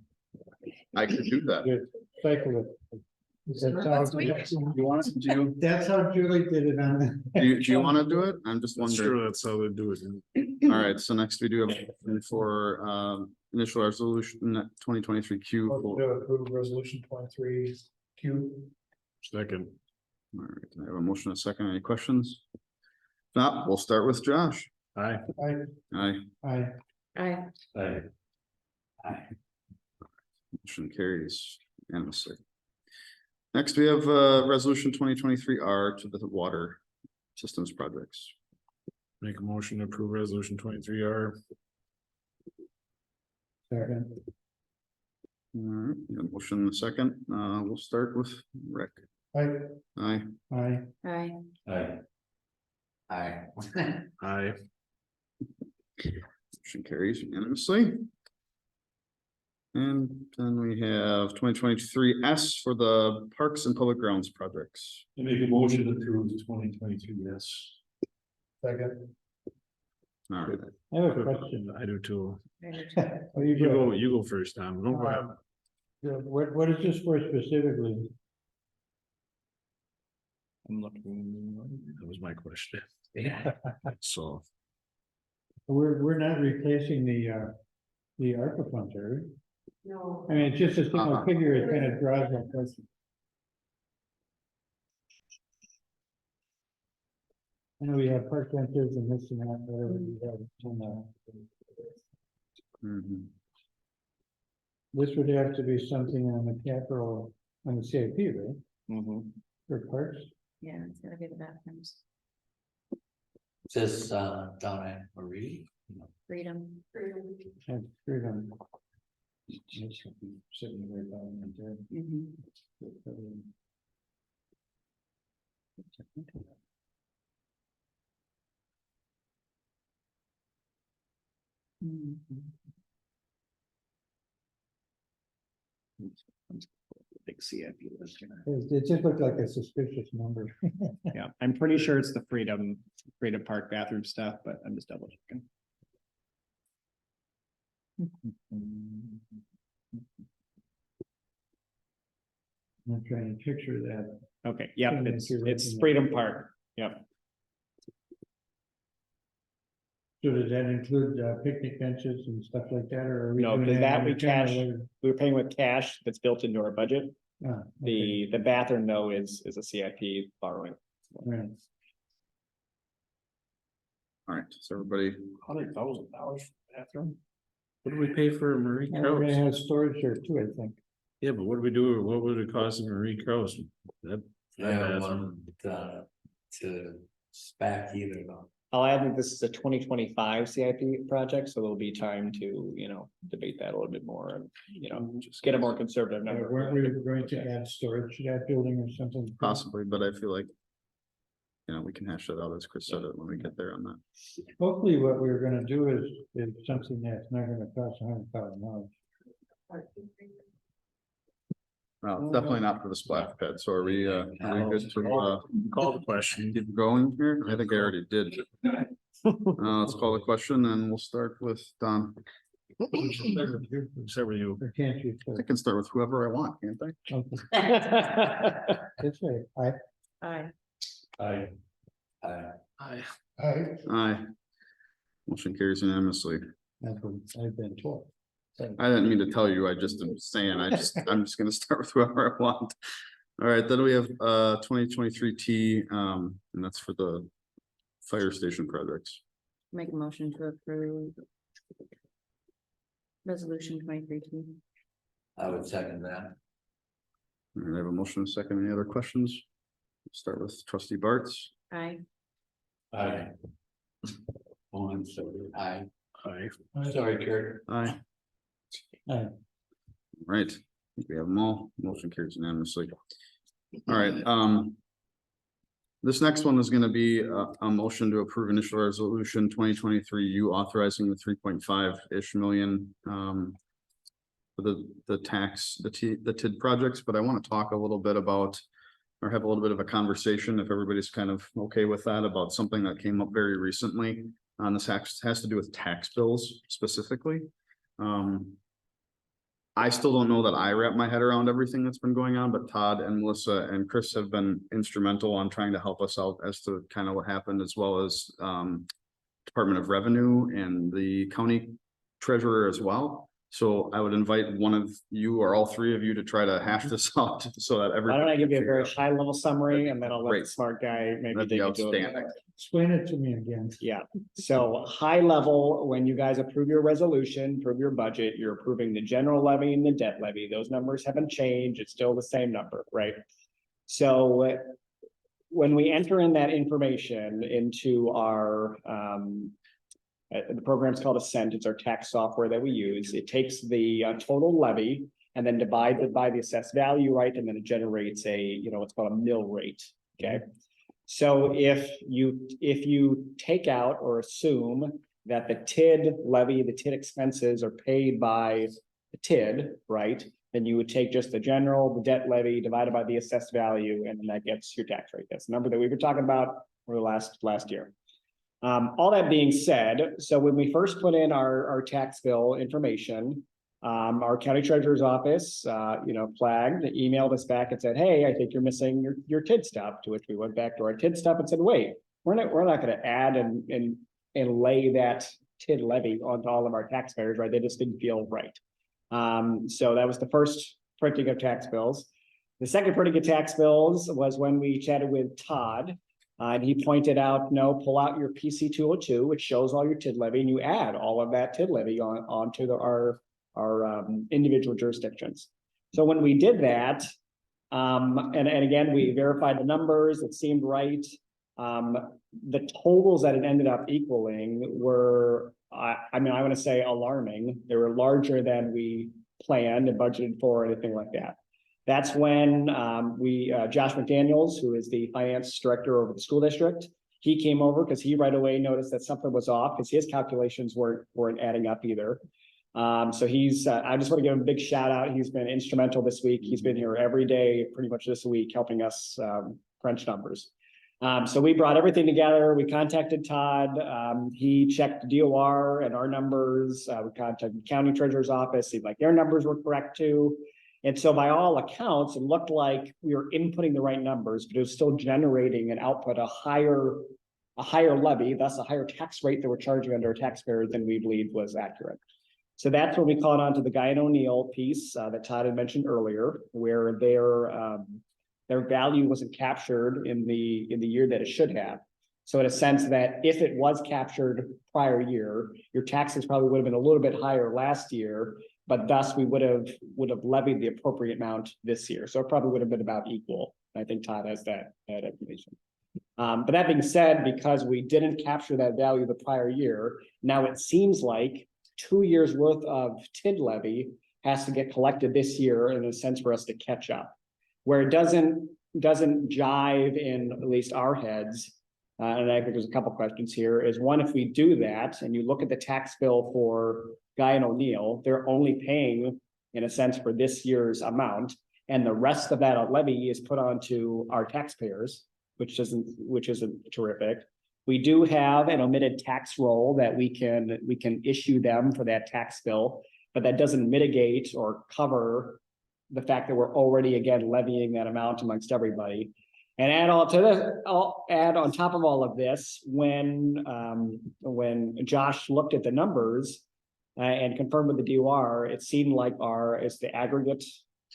I could do that. Good. Cycle it. That's Let's how- wait. You want to do, That's how Julie did it on. do you want to do it? I'm just That's wondering. true, that's how they do it. All right, so next we do a motion for initial resolution 2023 Q. All approve resolution 23 Q. Second. right, I have a motion, a second. Any questions? If not, we'll start with Josh. Aye. Aye, I, Aye. Aye. Aye. motion carries unanimously. Next, we have resolution 2023 R to the water systems projects. Make a motion to approve resolution 23R. second, All right, we have a motion in a second. We'll start with Rick. I, Aye. I, Aye. Aye. Aye. Aye. Motion carries unanimously. And then we have 2023 S for the parks and public grounds projects. I make a motion to approve 2022, yes. Second. All right, I have a question. I do too. Oh, you go. You go first, Tom. Don't go ahead. What is this for specifically? I'm looking. That was my question. Yeah. So, We're not replacing the ARPA funds, are we? No. I mean, it's just a single Uh-huh. figure, it kind of draws that question. I know we have park renters and this and that, whatever we have. mhm. This would have to be something on the capital, on the CIP, right? For parks, Yeah, it's gonna be the bathrooms. Is this down at Marie? Freedom. and freedom. Sitting right down there. Mhm. Big CIP list here. It just looked like a suspicious number. Yeah, I'm pretty sure it's the Freedom Park bathroom stuff, but I'm just double checking. I'm trying to picture that. Okay, yeah, Yeah, it's you're looking at- Freedom Park. Yep. So does that include picnic benches and stuff like that, or? are we No, doing because that in we return or cash- later? We were paying with cash that's built into our budget. Ah, okay, The bathroom though is a CIP borrowing. right. All right, so everybody, $100,000 for bathroom? What do we pay for Marie And we're gonna Krause? have storage there too, I think. Yeah, but what do we do? What would it cost in Marie Krause? That Yeah, bathroom. one to SPAC either though. I'll add that this is a 2025 CIP project, so there'll be time to, debate that a little bit more and, just get a more conservative number. Weren't we going to add storage to that building or something? possibly, but I feel like. We can hash that out as Chris said it when we get there on that. Hopefully what we're gonna do is something that's not gonna cost $100,000. Well, it's definitely not for the splash pad, so are we good to Call the question. keep going here? I think I already did. Let's call the question and we'll start with Don. Except with you. Or can't you? I can start with whoever I want, can't I? Okay, That's right. Aye. Aye. Aye. Aye. Motion carries unanimously. That's what I've been told. I didn't mean to tell you, I just am saying, I'm just gonna start with whoever I want. All right, then we have 2023 T, and that's for the fire station projects. Make a motion to approve. Resolution 23. I would second that. All right, I have a motion and a second. Any other questions? Start with trustee Bartz. Aye. Aye. Oh, I'm sorry. Aye. Aye. Sorry, Kurt. Aye. Aye. Right, I think we have them all. Motion carries unanimously. All right, this next one is gonna be a motion to approve initial resolution 2023, you authorizing the 3.5-ish million. For the tax, the TID projects, but I want to talk a little bit about. Or have a little bit of a conversation, if everybody's kind of okay with that, about something that came up very recently. This has to do with tax bills specifically. I still don't know that I wrap my head around everything that's been going on, but Todd and Melissa and Chris have been instrumental on trying to help us out as to kind of what happened, as well as Department of Revenue and the county treasurer as well. So I would invite one of you or all three of you to try to hash this out so that Why everybody. don't I give you a can figure very out. high level summary and then I'll let the Great. smart guy maybe That'd be dig into it. outstanding. Explain it to me again. Yeah, so high level, when you guys approve your resolution, approve your budget, you're approving the general levy and the debt levy. Those numbers haven't changed. It's still the same number, right? So when we enter in that information into our the program's called Ascent, it's our tax software that we use. It takes the total levy and then divides it by the assessed value, right? And then it generates a, what's called a mill rate, okay? So if you take out or assume that the TID levy, the TID expenses are paid by the TID, right? Then you would take just the general, the debt levy divided by the assessed value, and then that gets your tax rate. That's the number that we were talking about for the last year. All that being said, so when we first put in our tax bill information, our county treasurer's office, flagged, emailed us back and said, hey, I think you're missing your TID stuff, to which we went back to our TID stuff and said, wait, we're not going to add and lay that TID levy onto all of our taxpayers, right? They just didn't feel right. So that was the first printing of tax bills. The second printing of tax bills was when we chatted with Todd. And he pointed out, no, pull out your PC 202, which shows all your TID levy, and you add all of that TID levy onto our individual jurisdictions. So when we did that, and again, we verified the numbers, it seemed right. The totals that it ended up equaling were, I want to say alarming. They were larger than we planned and budgeted for, or anything like that. That's when Josh McDaniels, who is the finance director over the school district, he came over because he right away noticed that something was off because his calculations weren't adding up either. So he's, I just want to give him a big shout out. He's been instrumental this week. He's been here every day, pretty much this week, helping us crunch numbers. So we brought everything together. We contacted Todd. He checked DOR and our numbers. We contacted the county treasurer's office. Seemed like their numbers were correct too. And so by all accounts, it looked like we were inputting the right numbers, but it was still generating an output, a higher levy, thus a higher tax rate that we're charging under our taxpayers than we believed was accurate. So that's when we caught on to the Guy and O'Neill piece that Todd had mentioned earlier, where their value wasn't captured in the year that it should have. So in a sense that if it was captured prior year, your taxes probably would have been a little bit higher last year, but thus we would have levied the appropriate amount this year. So it probably would have been about equal. I think Todd has that information. But that being said, because we didn't capture that value the prior year, now it seems like 2 years worth of TID levy has to get collected this year in a sense for us to catch up. Where it doesn't jive in at least our heads, and I think there's a couple questions here, is one, if we do that and you look at the tax bill for Guy and O'Neill, they're only paying in a sense for this year's amount, and the rest of that levy is put onto our taxpayers, which isn't terrific. We do have an omitted tax roll that we can issue them for that tax bill, but that doesn't mitigate or cover the fact that we're already again levying that amount amongst everybody. And add on to this, I'll add on top of all of this, when Josh looked at the numbers. And confirmed with the DOR, it seemed like it's the aggregate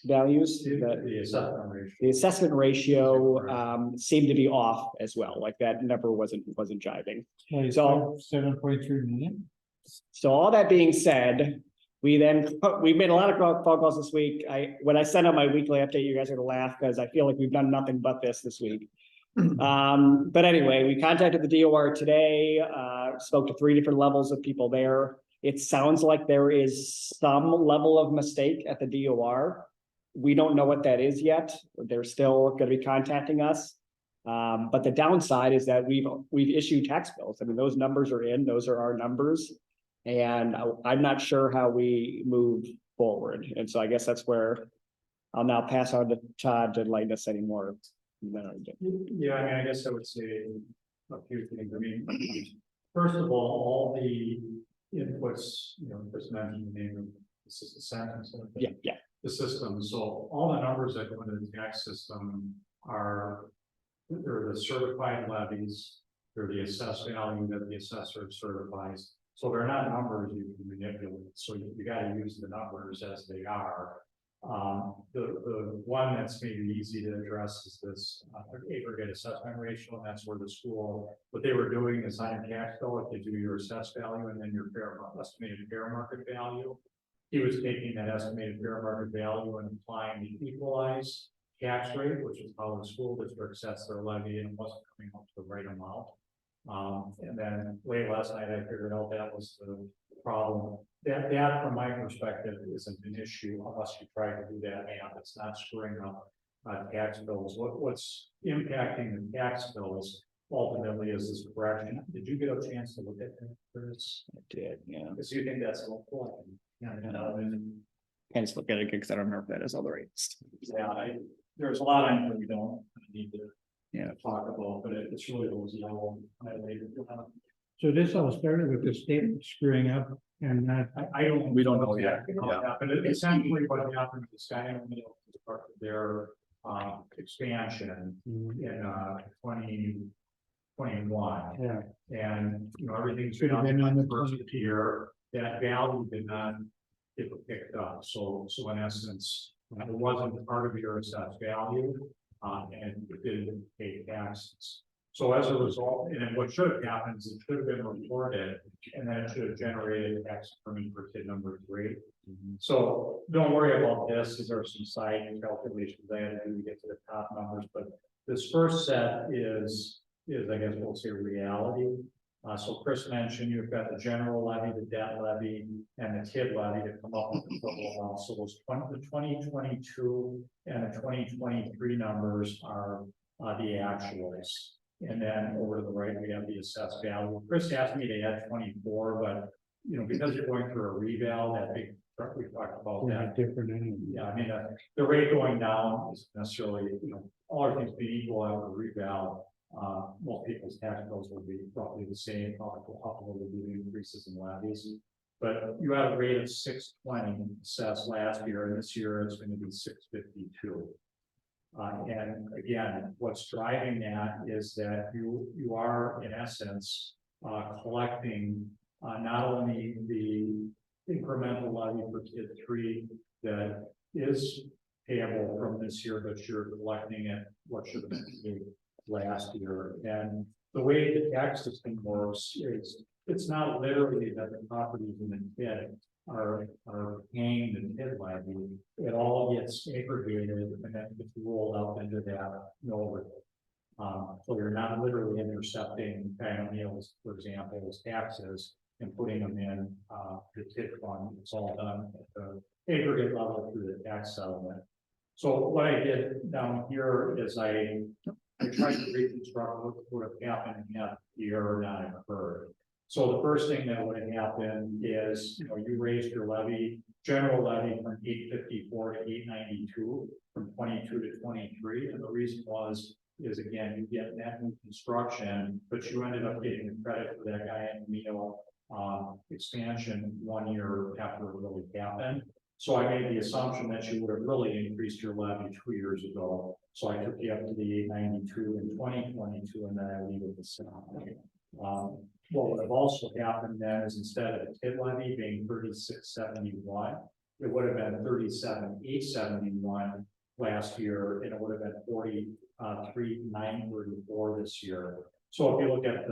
values, the assessment ratio seemed to be off as well, like that number wasn't jiving. So- 7.3 million. So all that being said, we made a lot of phone calls this week. When I send out my weekly update, you guys are gonna laugh because I feel like we've done nothing but this week. But anyway, we contacted the DOR today, spoke to 3 different levels of people there. It sounds like there is some level of mistake at the DOR. We don't know what that is yet. They're still gonna be contacting us. But the downside is that we've issued tax bills. I mean, those numbers are in, those are our numbers. And I'm not sure how we move forward. And so I guess that's where I'll now pass on to Todd to lighten us any more. Yeah, I mean, I guess I would say a few things. I mean, first of all the inputs, Chris mentioned the name of this is the sentence. Yeah. The system, so all the numbers that go into the tax system they're the certified levies, they're the assessed value that the assessor certifies. So they're not numbers you can manipulate, so you gotta use the numbers as they are. The one that's maybe easy to address is this aggregate assessment ratio, and that's where the school, what they were doing is on your tax bill, if they do your assessed value and then your estimated fair market value. He was taking that estimated fair market value and applying the equalized tax rate, which is how the school district sets their levy, and it wasn't coming up to the right amount. And then late last night, I figured out that was the problem. That from my perspective isn't an issue unless you try to do that math. It's not screwing up tax bills. What's impacting the tax bills ultimately is this correction. Did you get a chance to look at that, Chris? I did, yeah. Because you think that's helpful. Can just look at it because I don't remember if that is all the rates. There's a lot on here we don't need to talk about, but it's really those yellow highlighted. So this all started with the state screwing up and not. We don't know yet. But essentially what happened is Skyline Middle was part of their expansion in 2021. Yeah. And everything's Should have been on the first year, that value did not get picked up. So in essence, it wasn't part of your assessed value, and it didn't pay taxes. So as a result, and then what should have happened is it should have been reported, and then it should have generated tax increment for kid number 3. So don't worry about this. These are some side calculations I had to do to get to the top numbers, but this first set is I guess we'll say reality. So Chris mentioned you've got the general levy, the debt levy, and the TID levy to come up with the total amount. So those the 2022 and the 2023 numbers are the actuals. And then over to the right, we have the assessed value. Chris asked me to add 24, but because you're going through a reval, that big we talked about that. Different anyway. Yeah, I mean, the rate going down is necessarily, all our things being equal after reval. Most people's tax bills will be roughly the same, probably will be increases in levies. But you had a rate of 620 assessed last year, and this year it's going to be 652. And again, what's driving that is that you are in essence collecting not only the incremental levy for kid 3 that is payable from this year, but you're collecting it what should have been paid last year. And the way the tax system works is it's not literally that the properties in the TID are paying the TID levy. It all gets aggregated and then gets rolled up into that mill rate. So you're not literally intercepting meals, for example, as taxes and putting them in the TID fund. It's all done at the aggregate level through the tax settlement. So what I did down here is I tried to reconstruct what would have happened had the error not occurred. So the first thing that would have happened is, you raised your levy, general levy from 854 to 892, from 22 to 23. And the reason is again, you get net new construction, but you ended up getting the credit for that guy in expansion 1 year after it really happened. So I made the assumption that you would have really increased your levy 2 years ago. So I took you up to the 892 in 2022, and then I leave it the same. What would have also happened then is instead of TID levy being 3671, it would have been 37,871 last year, and it would have been 43,934 this year. So if you look at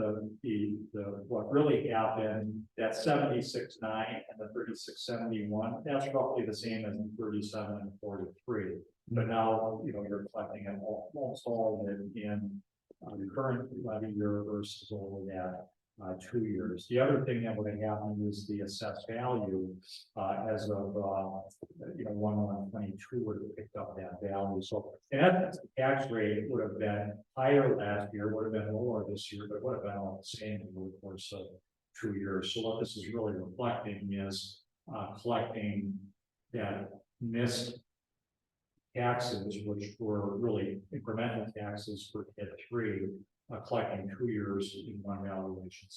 what really happened, that 76.9 and the 3671, that's roughly the same as the 37 and 43. But now, you're collecting it almost all of it in the current levy year versus all of that 2 years. The other thing that would have happened is the assessed value as of 1/1/22 would have picked up that value. So that tax rate would have been higher last year, would have been lower this year, but it would have been all the same over the course of 2 years. So what this is really reflecting is collecting that missed taxes, which were really incremental taxes for TID 3, collecting 2 years in one valuation.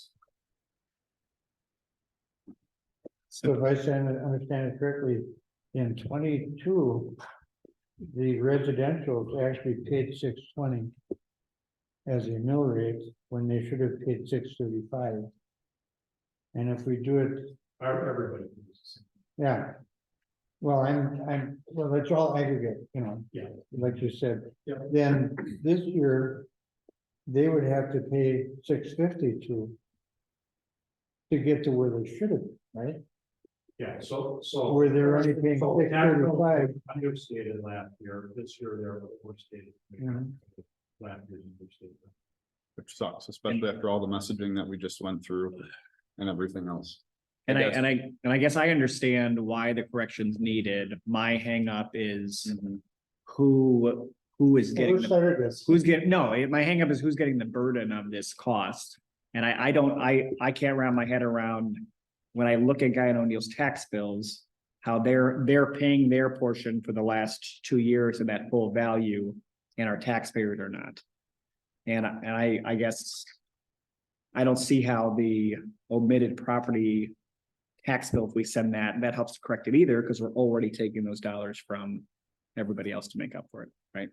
So if I understand it correctly, in 22, the residential actually paid 620 as a mill rate when they should have paid 635. And if we do it, Everybody. yeah. Well, well, it's all aggregate, Yeah. like you said. Yeah. Then this year, they would have to pay 652 to get to where they should have, right? Yeah, so. Where they're only paying So tax bills 635. understated last year, this year they're overstated. Mhm. Last year's understated. Which sucks, especially after all the messaging that we just went through and everything else. And Yes. I guess I understand why the correction's needed. My hang up is who is getting, Let's start this. my hang up is who's getting the burden of this cost. And I can't wrap my head around, when I look at Guy and O'Neill's tax bills, how they're paying their portion for the last 2 years of that full value and our taxpayers are not. And I guess I don't see how the omitted property tax bill, if we send that helps to correct it either, because we're already taking those dollars from everybody else to make up for it, right?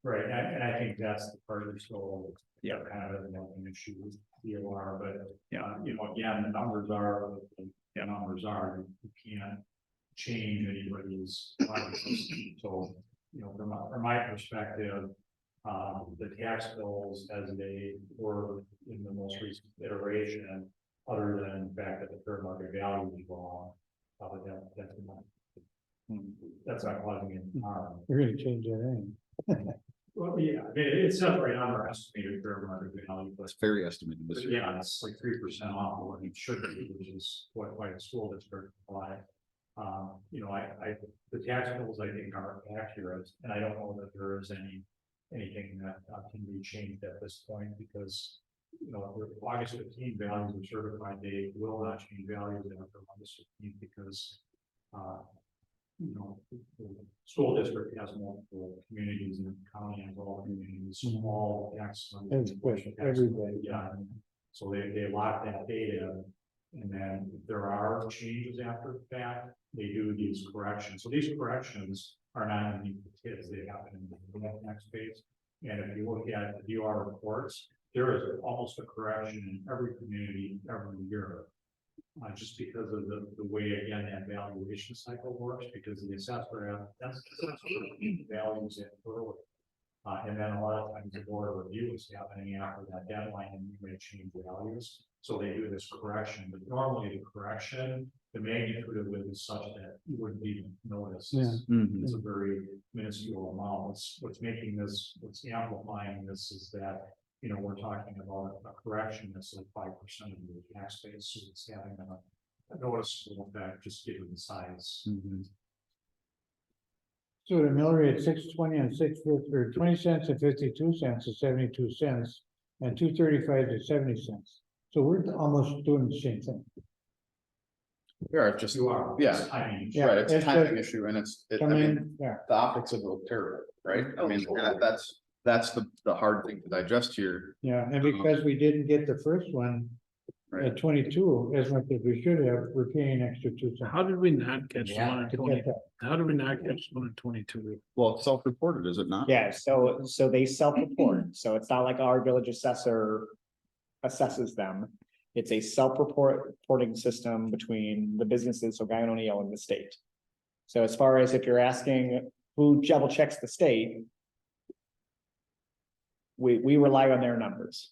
Right, and I think that's the part of the whole, Yeah. kind of an issue with DOR, but. Yeah. Again, the numbers are, what the numbers are, you can't change anybody's life. So, from my perspective, the tax bills as they were in the most recent iteration, other than the fact that the fair market value is wrong, that's not causing any harm. We're gonna change that in. Well, yeah, it's not right on our estimated fair market value, but It's very estimated this year. yeah, it's like 3% off of what it should be, which is what the school district apply. The tax bills I think are accurate, and I don't know that there is anything that can be changed at this point, because August 15 values of certified date will not change values after August 15 because the school district has multiple communities and the county has all communities, small tax. That's question, everybody. Yeah, so they lock that data, and then if there are changes after the fact, they do these corrections. So these corrections are not unique to kids, they happen in the next phase. And if you look at the DOR reports, there is almost a correction in every community every year. Just because of the way, again, that valuation cycle works, because the assessor values it early. And then a lot of times the board of review is happening after that deadline and you may change values. So they do this correction, but normally the correction, the magnitude of it is such that you wouldn't even notice. Yeah. It's a very minuscule amount. What's making this, what's amplifying this is that, we're talking about a correction that's like 5% of the tax base, so it's having a noticeable effect just given the size. So the mill rate 620 and 650, or 20 cents and 52 cents to 72 cents, and 235 to 70 cents. So we're almost doing the same thing. Yeah, it's just, You are. yeah, It's timing. Yeah, right, it's a it's timing the- issue and I Come mean, in, yeah. the optics of it look terrible, right? I mean, that's the hard thing to digest here. Yeah, and because we didn't get the first one, Right. At 22, as much as we should have, we're paying extra 2 cents. How did we not catch the Yeah, one in to twenty? get that. How did we not catch the one in 22? Well, it's self-reported, is it not? Yeah, so they self-report, so it's not like our village assessor assesses them. It's a self-reporting system between the businesses, so Guyan O'Neill and the state. So as far as if you're asking who double checks the state, we rely on their numbers.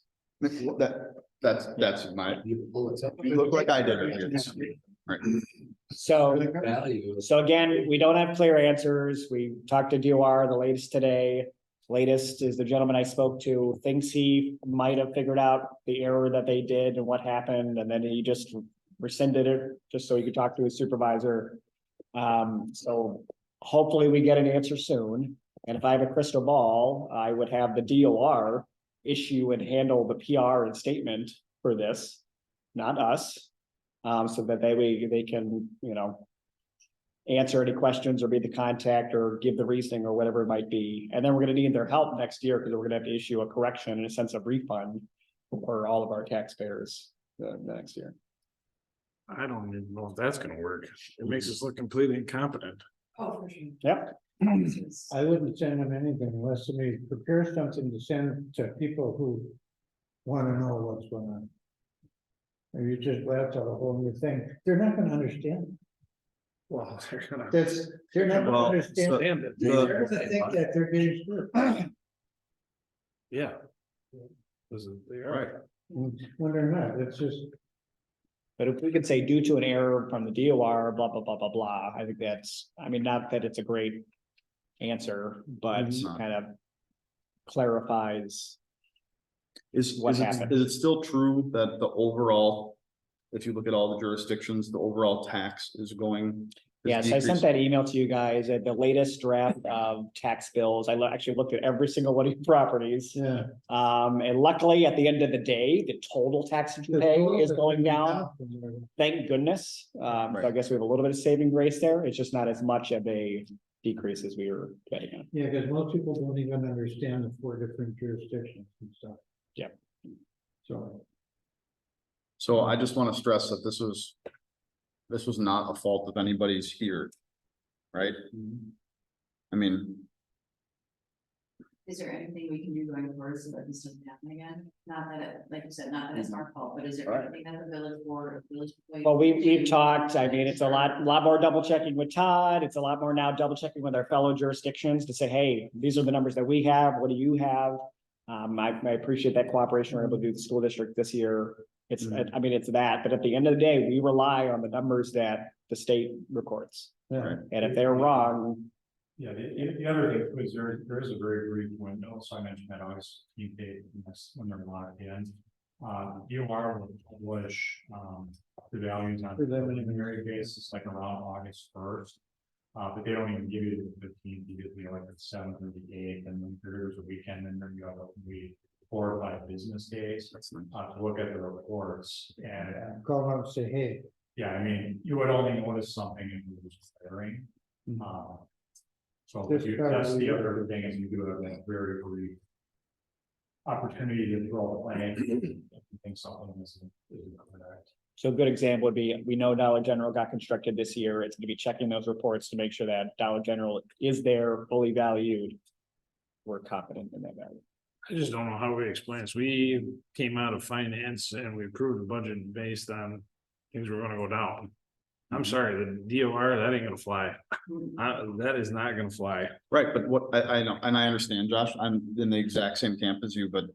That's my, You pull it up. you look like I did earlier. Right. So, Value. so again, we don't have clear answers. We talked to DOR, the latest today. Latest is the gentleman I spoke to, thinks he might have figured out the error that they did and what happened, and then he just rescinded it, just so he could talk to his supervisor. So hopefully we get an answer soon, and if I have a crystal ball, I would have the DOR issue and handle the PR and statement for this, not us. So that they can, answer any questions or be the contact or give the reasoning or whatever it might be. And then we're gonna need their help next year because we're gonna have to issue a correction and a sense of refund for all of our taxpayers the next year. I don't even know if that's gonna work. It makes us look completely incompetent. Oh, for sure. Yep. I wouldn't send them anything unless somebody prepares something to send to people who want to know what's going on. Or you just laugh at a whole new thing. They're not gonna understand. Well, they're gonna. They're not Well, gonna understand. Stand it. They're gonna think that they're being screwed. Yeah. They are. When they're not, it's just, But if we could say due to an error from the DOR, blah, blah, blah, blah, blah, I think that's, I mean, not that it's a great answer, but It's not. kind of clarifies. Is What it, happened? is it still true that the overall, if you look at all the jurisdictions, the overall tax is going? is Yes, I sent decreasing? that email to you guys at the latest draft of tax bills. I actually looked at every single one of your properties. yeah. And luckily, at the end of the day, the total tax that you pay is going down. Thank goodness. So I Right. guess we have a little bit of saving grace there. It's just not as much of a decrease as we were getting at. Yeah, because most people don't even understand the 4 different jurisdictions and stuff. Yep. So I just want to stress that this was not a fault of anybody's here. Right? I mean, Is there anything we can do going forward so that this doesn't happen again? Not that it, like you said, not that it's our fault, but is there anything that the village board or village? employees Well, can we've do? talked, I mean, it's a lot more double checking with Todd. It's a lot more now double checking with our fellow jurisdictions to say, hey, these are the numbers that we have. What do you have? I appreciate that cooperation we're able to do with the school district this year. It's, I mean, it's that, but at the end of the day, we rely on the numbers that the state records. Yeah. And if they're wrong, Yeah, the other thing was there is a very brief window, so I mentioned that August 15th date, and that's when they're locked in. DOR will publish, the values on a preliminary basis, like around August 1st. But they don't even give you the 15th, you give you like the 7th or the 8th, and then there's a weekend, and then you have a week, 4 or 5 business days, that's nice. to look at the reports, and Call them and say, hey, yeah, I mean, you would only notice something if it was clearing. So This that's the probably- other thing is you do have that very brief opportunity to throw a plan. If you think something isn't correct. so a good example would be, we know Dollar General got constructed this year. It's gonna be checking those reports to make sure that Dollar General is there, fully valued. We're confident in that value. I just don't know how we explain this. We came out of finance and we approved the budget based on things were gonna go down. I'm sorry, the DOR, that ain't gonna fly. That is not gonna fly. Right, but what, I know, and I understand, Josh, I'm in the exact same camp as you, but.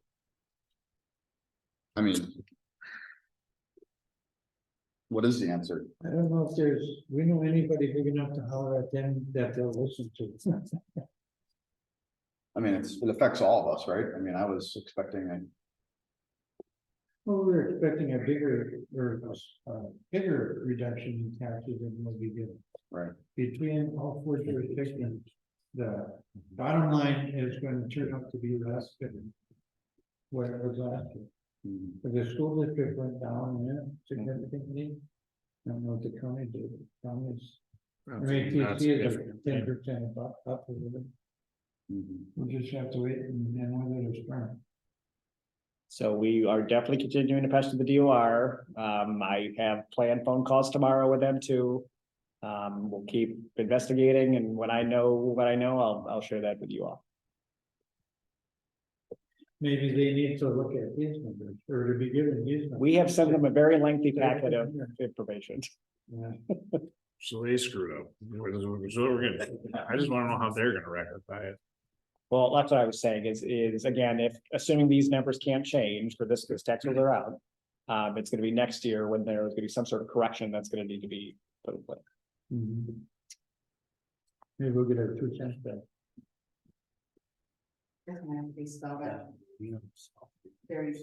I mean. What is the answer? I don't know if we know anybody big enough to holler at them that they'll listen to. I mean, it affects all of us, right? I mean, I was expecting Well, we were expecting a bigger, bigger reduction in taxes than what we did. Right. Between all 4 jurisdictions, the bottom line is going to turn out to be less than what it was last year. But the school district went down, significantly. I don't know what the county did. Counties, I mean, Not TC is significant. 10% up a little bit. We'll just have to wait and then whether it's strong. So we are definitely continuing to pester the DOR. I have planned phone calls tomorrow with them too. We'll keep investigating, and when I know what I know, I'll share that with you all. Maybe they need to look at his numbers, or to be given his. numbers. We have sent them a very lengthy packet of information. Yeah. So they screwed up. So we're gonna, I just wanna know how they're gonna rectify it. Well, that's what I was saying is again, if assuming these numbers can't change for this, because taxes are out. It's gonna be next year when there's gonna be some sort of correction that's gonna need to be put in place. Mhm. Maybe we'll get our 2 cents back. Doesn't have to be spelled out very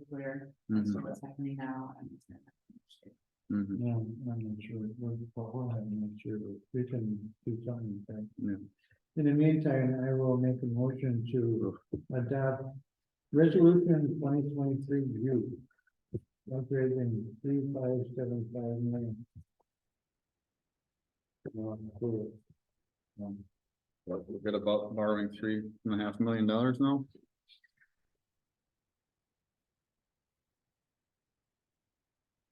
clear, that's what's happening now. And it's gonna happen. Yeah, I'm not sure, I'm not sure, but we can do something. with that. Yeah. In the meantime, I will make a motion to adopt resolution 2023 view. Upgrading 3575 million. We're good about borrowing $3.5 million now.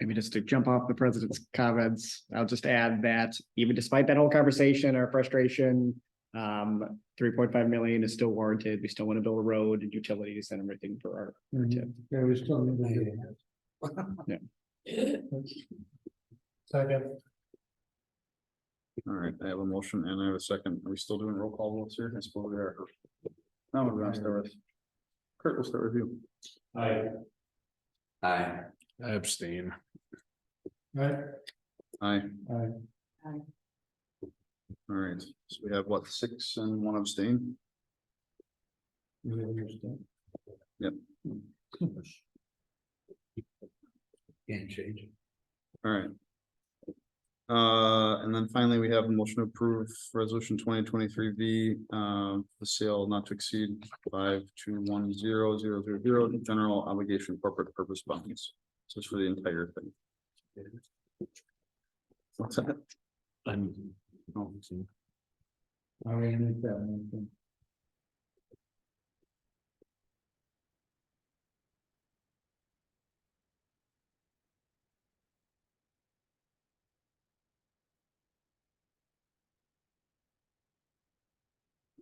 Maybe just to jump off the president's comments, I'll just add that even despite that whole conversation, our frustration. 3.5 million is still warranted. We still want to build a road and utilities and everything for our. Yeah, we still need to do that. Yeah. Second. All right, I have a motion and I have a second. Are we still doing roll call votes here? I suppose we are. Now we're gonna start with. Kurt, we'll start with you. I, I, I abstain. Right, Aye. aye. All right, so we have what, 6 and 1 abstain? You understand? can't change it. All right. And then finally, we have a motion to approve resolution 2023 V, the sale not to exceed 5210000, general obligation corporate purpose bonds. So it's for the entire thing. What's that? Oh, I will make that motion.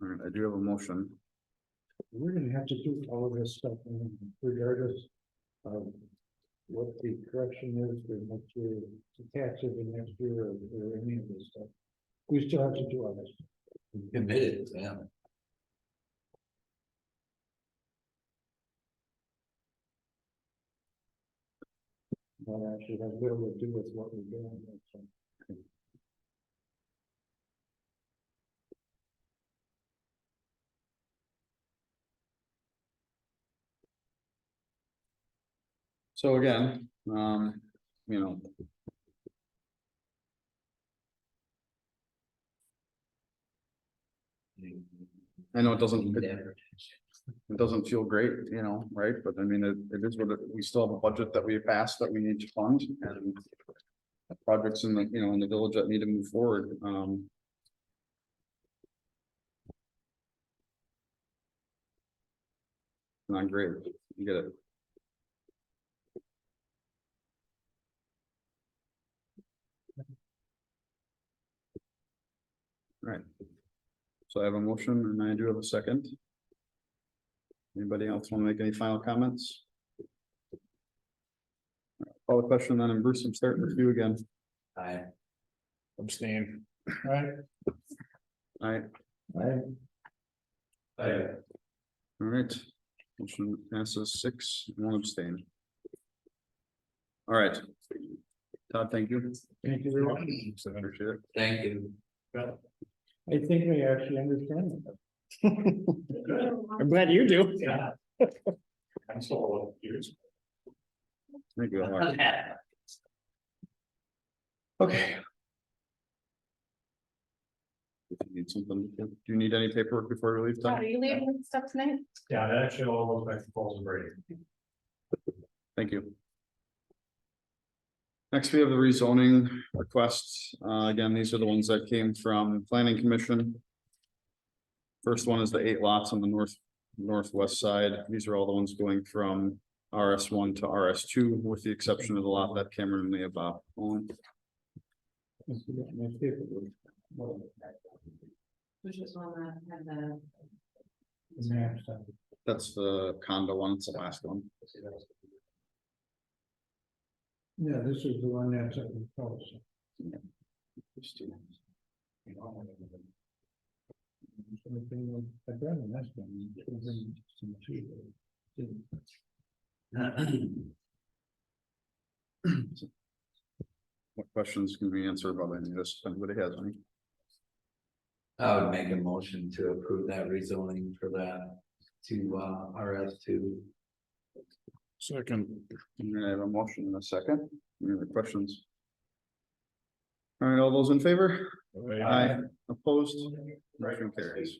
all right, I do have a motion. We're gonna have to do all of this stuff regardless of what the correction is for next year, the taxes in next year or any of this stuff. We still have to do all this. Committed, yeah. That actually has little to do with what we're doing. So. So again, you know. I know it doesn't feel great, you know, right? But I mean, it is what we still have a budget that we passed that we need to fund and. Projects in the, you know, in the village that need to move forward, Not great, you get it. Right. So I have a motion and I do have a second. Anybody else want to make any final comments? Call the question then, and Bruce, I'm starting with you again. I, Abstain. Right. Aye. I, All right, motion passes 6, 1 abstain. All right. Todd, thank you. Thank you very much. Appreciate it. thank you. I think we actually understand it. I'm glad you do. yeah. I'm so years. Thank you. Mark. Okay. If you need something, do you need any paperwork before we leave? Todd? Are you leaving with stuff tonight? Yeah, that actually all goes back to Paul's and Brady. Thank you. Next, we have the rezoning requests. Again, these are the ones that came from Planning Commission. First one is the 8 lots on the northwest side. These are all the ones going from RS1 to RS2, with the exception of the lot that Cameron may have owned. Which is one that had the. That's the condo one, it's the last one. Yeah, this is the one that's at the post. I'd rather that's one. It would bring some tea, but it didn't. What questions can we answer about any of this, if anybody has any? I would make a motion to approve that rezoning for that to RS2. Second. I have a motion and a second. Any other questions? All right, all those in favor? Aye. Opposed? Motion carries.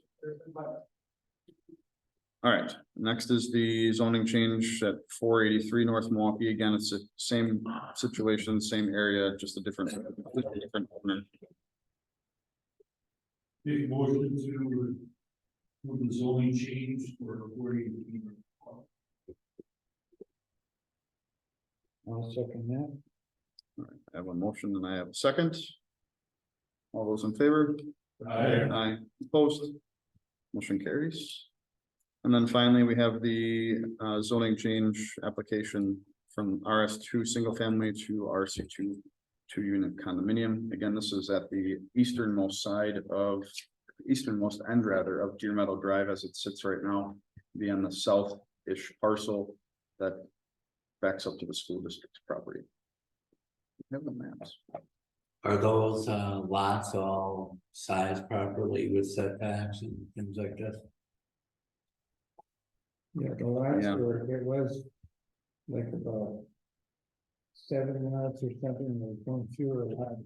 All right, next is the zoning change at 483 North Milwaukee. Again, it's the same situation, same area, just a different owner. Big motion to move the zoning change for 40. I'll second that. All right, I have a motion and I have a second. All those in favor? Aye. Opposed? Motion carries. And then finally, we have the zoning change application from RS2 single family to RC2 2-unit condominium. Again, this is at the easternmost end rather of Deer Meadow Drive as it sits right now, be on the south-ish parcel that backs up to the school district's property. We have the maps. Are those lots all sized properly with setbacks and things like this? Yeah, the last Yeah. word, it was like about 7 lots or something, like one fewer lot.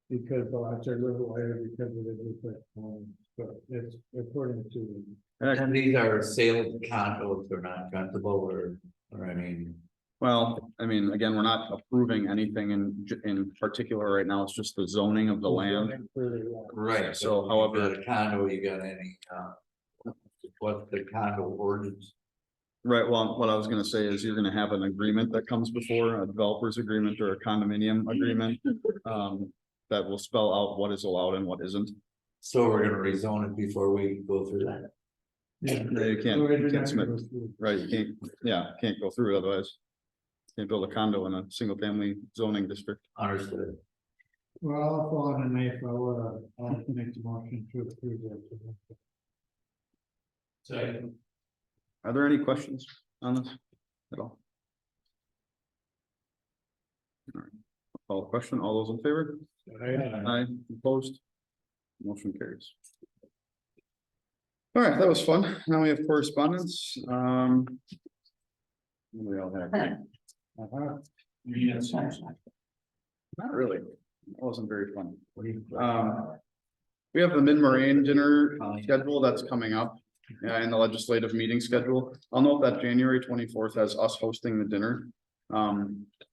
Because the lots are a little wider because of the different, so it's according to. And these are sales condos, they're not rentable or I mean. Well, I mean, again, we're not approving anything in particular right now. It's just the zoning of the land. Right, So, so however- you got a condo, you got any, what's the condo ordinance? Right, well, what I was gonna say is you're gonna have an agreement that comes before a developer's agreement or a condominium agreement. That will spell out what is allowed and what isn't. So we're gonna rezone it before we go through that. Yeah. No, you can't submit, right, you can't go through otherwise. Can't build a condo in a single family zoning district. Understood. Well, I'll fall on a knife, I'll make the motion to approve that. Second. Are there any questions on this at all? All right, call the question, all those in favor? Aye, opposed? Motion carries. All right, that was fun. Now we have correspondence. We all have. Not really. It wasn't very fun. We have the Mid-Moraine dinner schedule that's coming up. In the legislative meeting schedule. I'll note that January 24th has us hosting the dinner.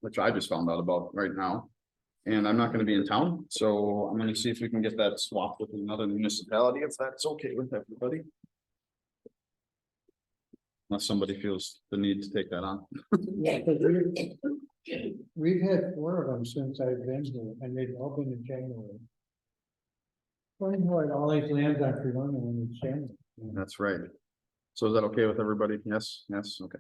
Which I just found out about right now. And I'm not gonna be in town, so I'm gonna see if we can get that swapped with another municipality, if that's okay with everybody. Unless somebody feels the need to take that on. Yeah, but we've had 4 of them since I've been here, and they've all been in January. Funny how it always lands on Corona when it's January. That's right. So is that okay with everybody? Yes, okay.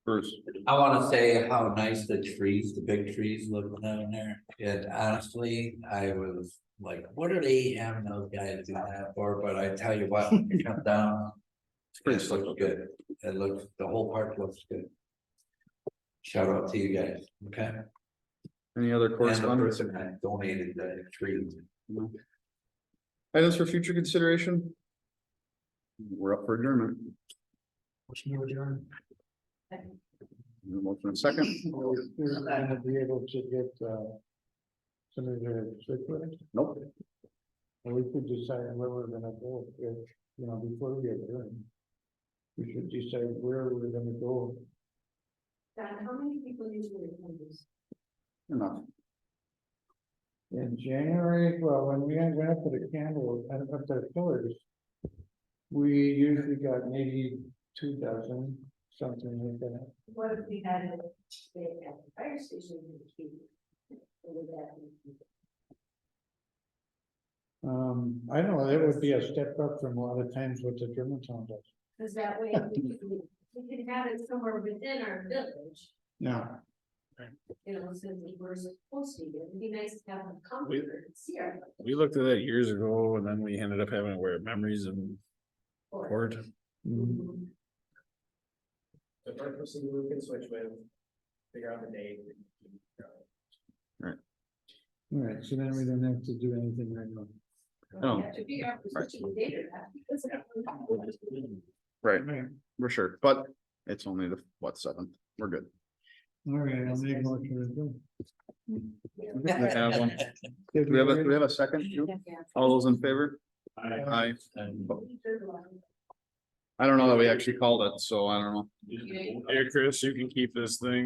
Bruce, I wanna say how nice the trees, the big trees look down there, and honestly, I was like, what are they having those guys do that for? But I tell you what, when you come down. pretty It slick. looks good, it looks, the whole park looks good. Shout out to you guys, okay? Any other And the correspondence? person that donated the trees. Items for future consideration? We're up for adjournment. Motion to adjourn. Motion and second. We're gonna be able to get, some of the circulars, Nope. and we could decide where we're gonna go, if, before we adjourn. We should decide where we're gonna go. Don, how many people usually attend this? Enough. In January, well, when we went up to the candle and up the pillars. We usually got maybe 2 dozen, something like that. What if we had it at the fire station in the queue? Would that be- I know that would be a step up from a lot of times what the Germantown does. Cause that way we can have it somewhere within our village, No, you know, since we're supposed to, it'd be nice to have them come here and see our. We looked at that years ago and then we ended up having to wear memories and court. Mhm. The purpose of the we can switch with, figure out the date. all right, so then we don't have to do anything right now. Oh. Have to figure out if we're switching the date or not, because. Right, Right. for sure, but it's only the, what, 7th, we're good. All right, I'll make a motion to adjourn. We have one. Do we have a second? All those in favor? Aye. I don't know that we actually called it, so I don't know. Here, Chris, you can keep this thing.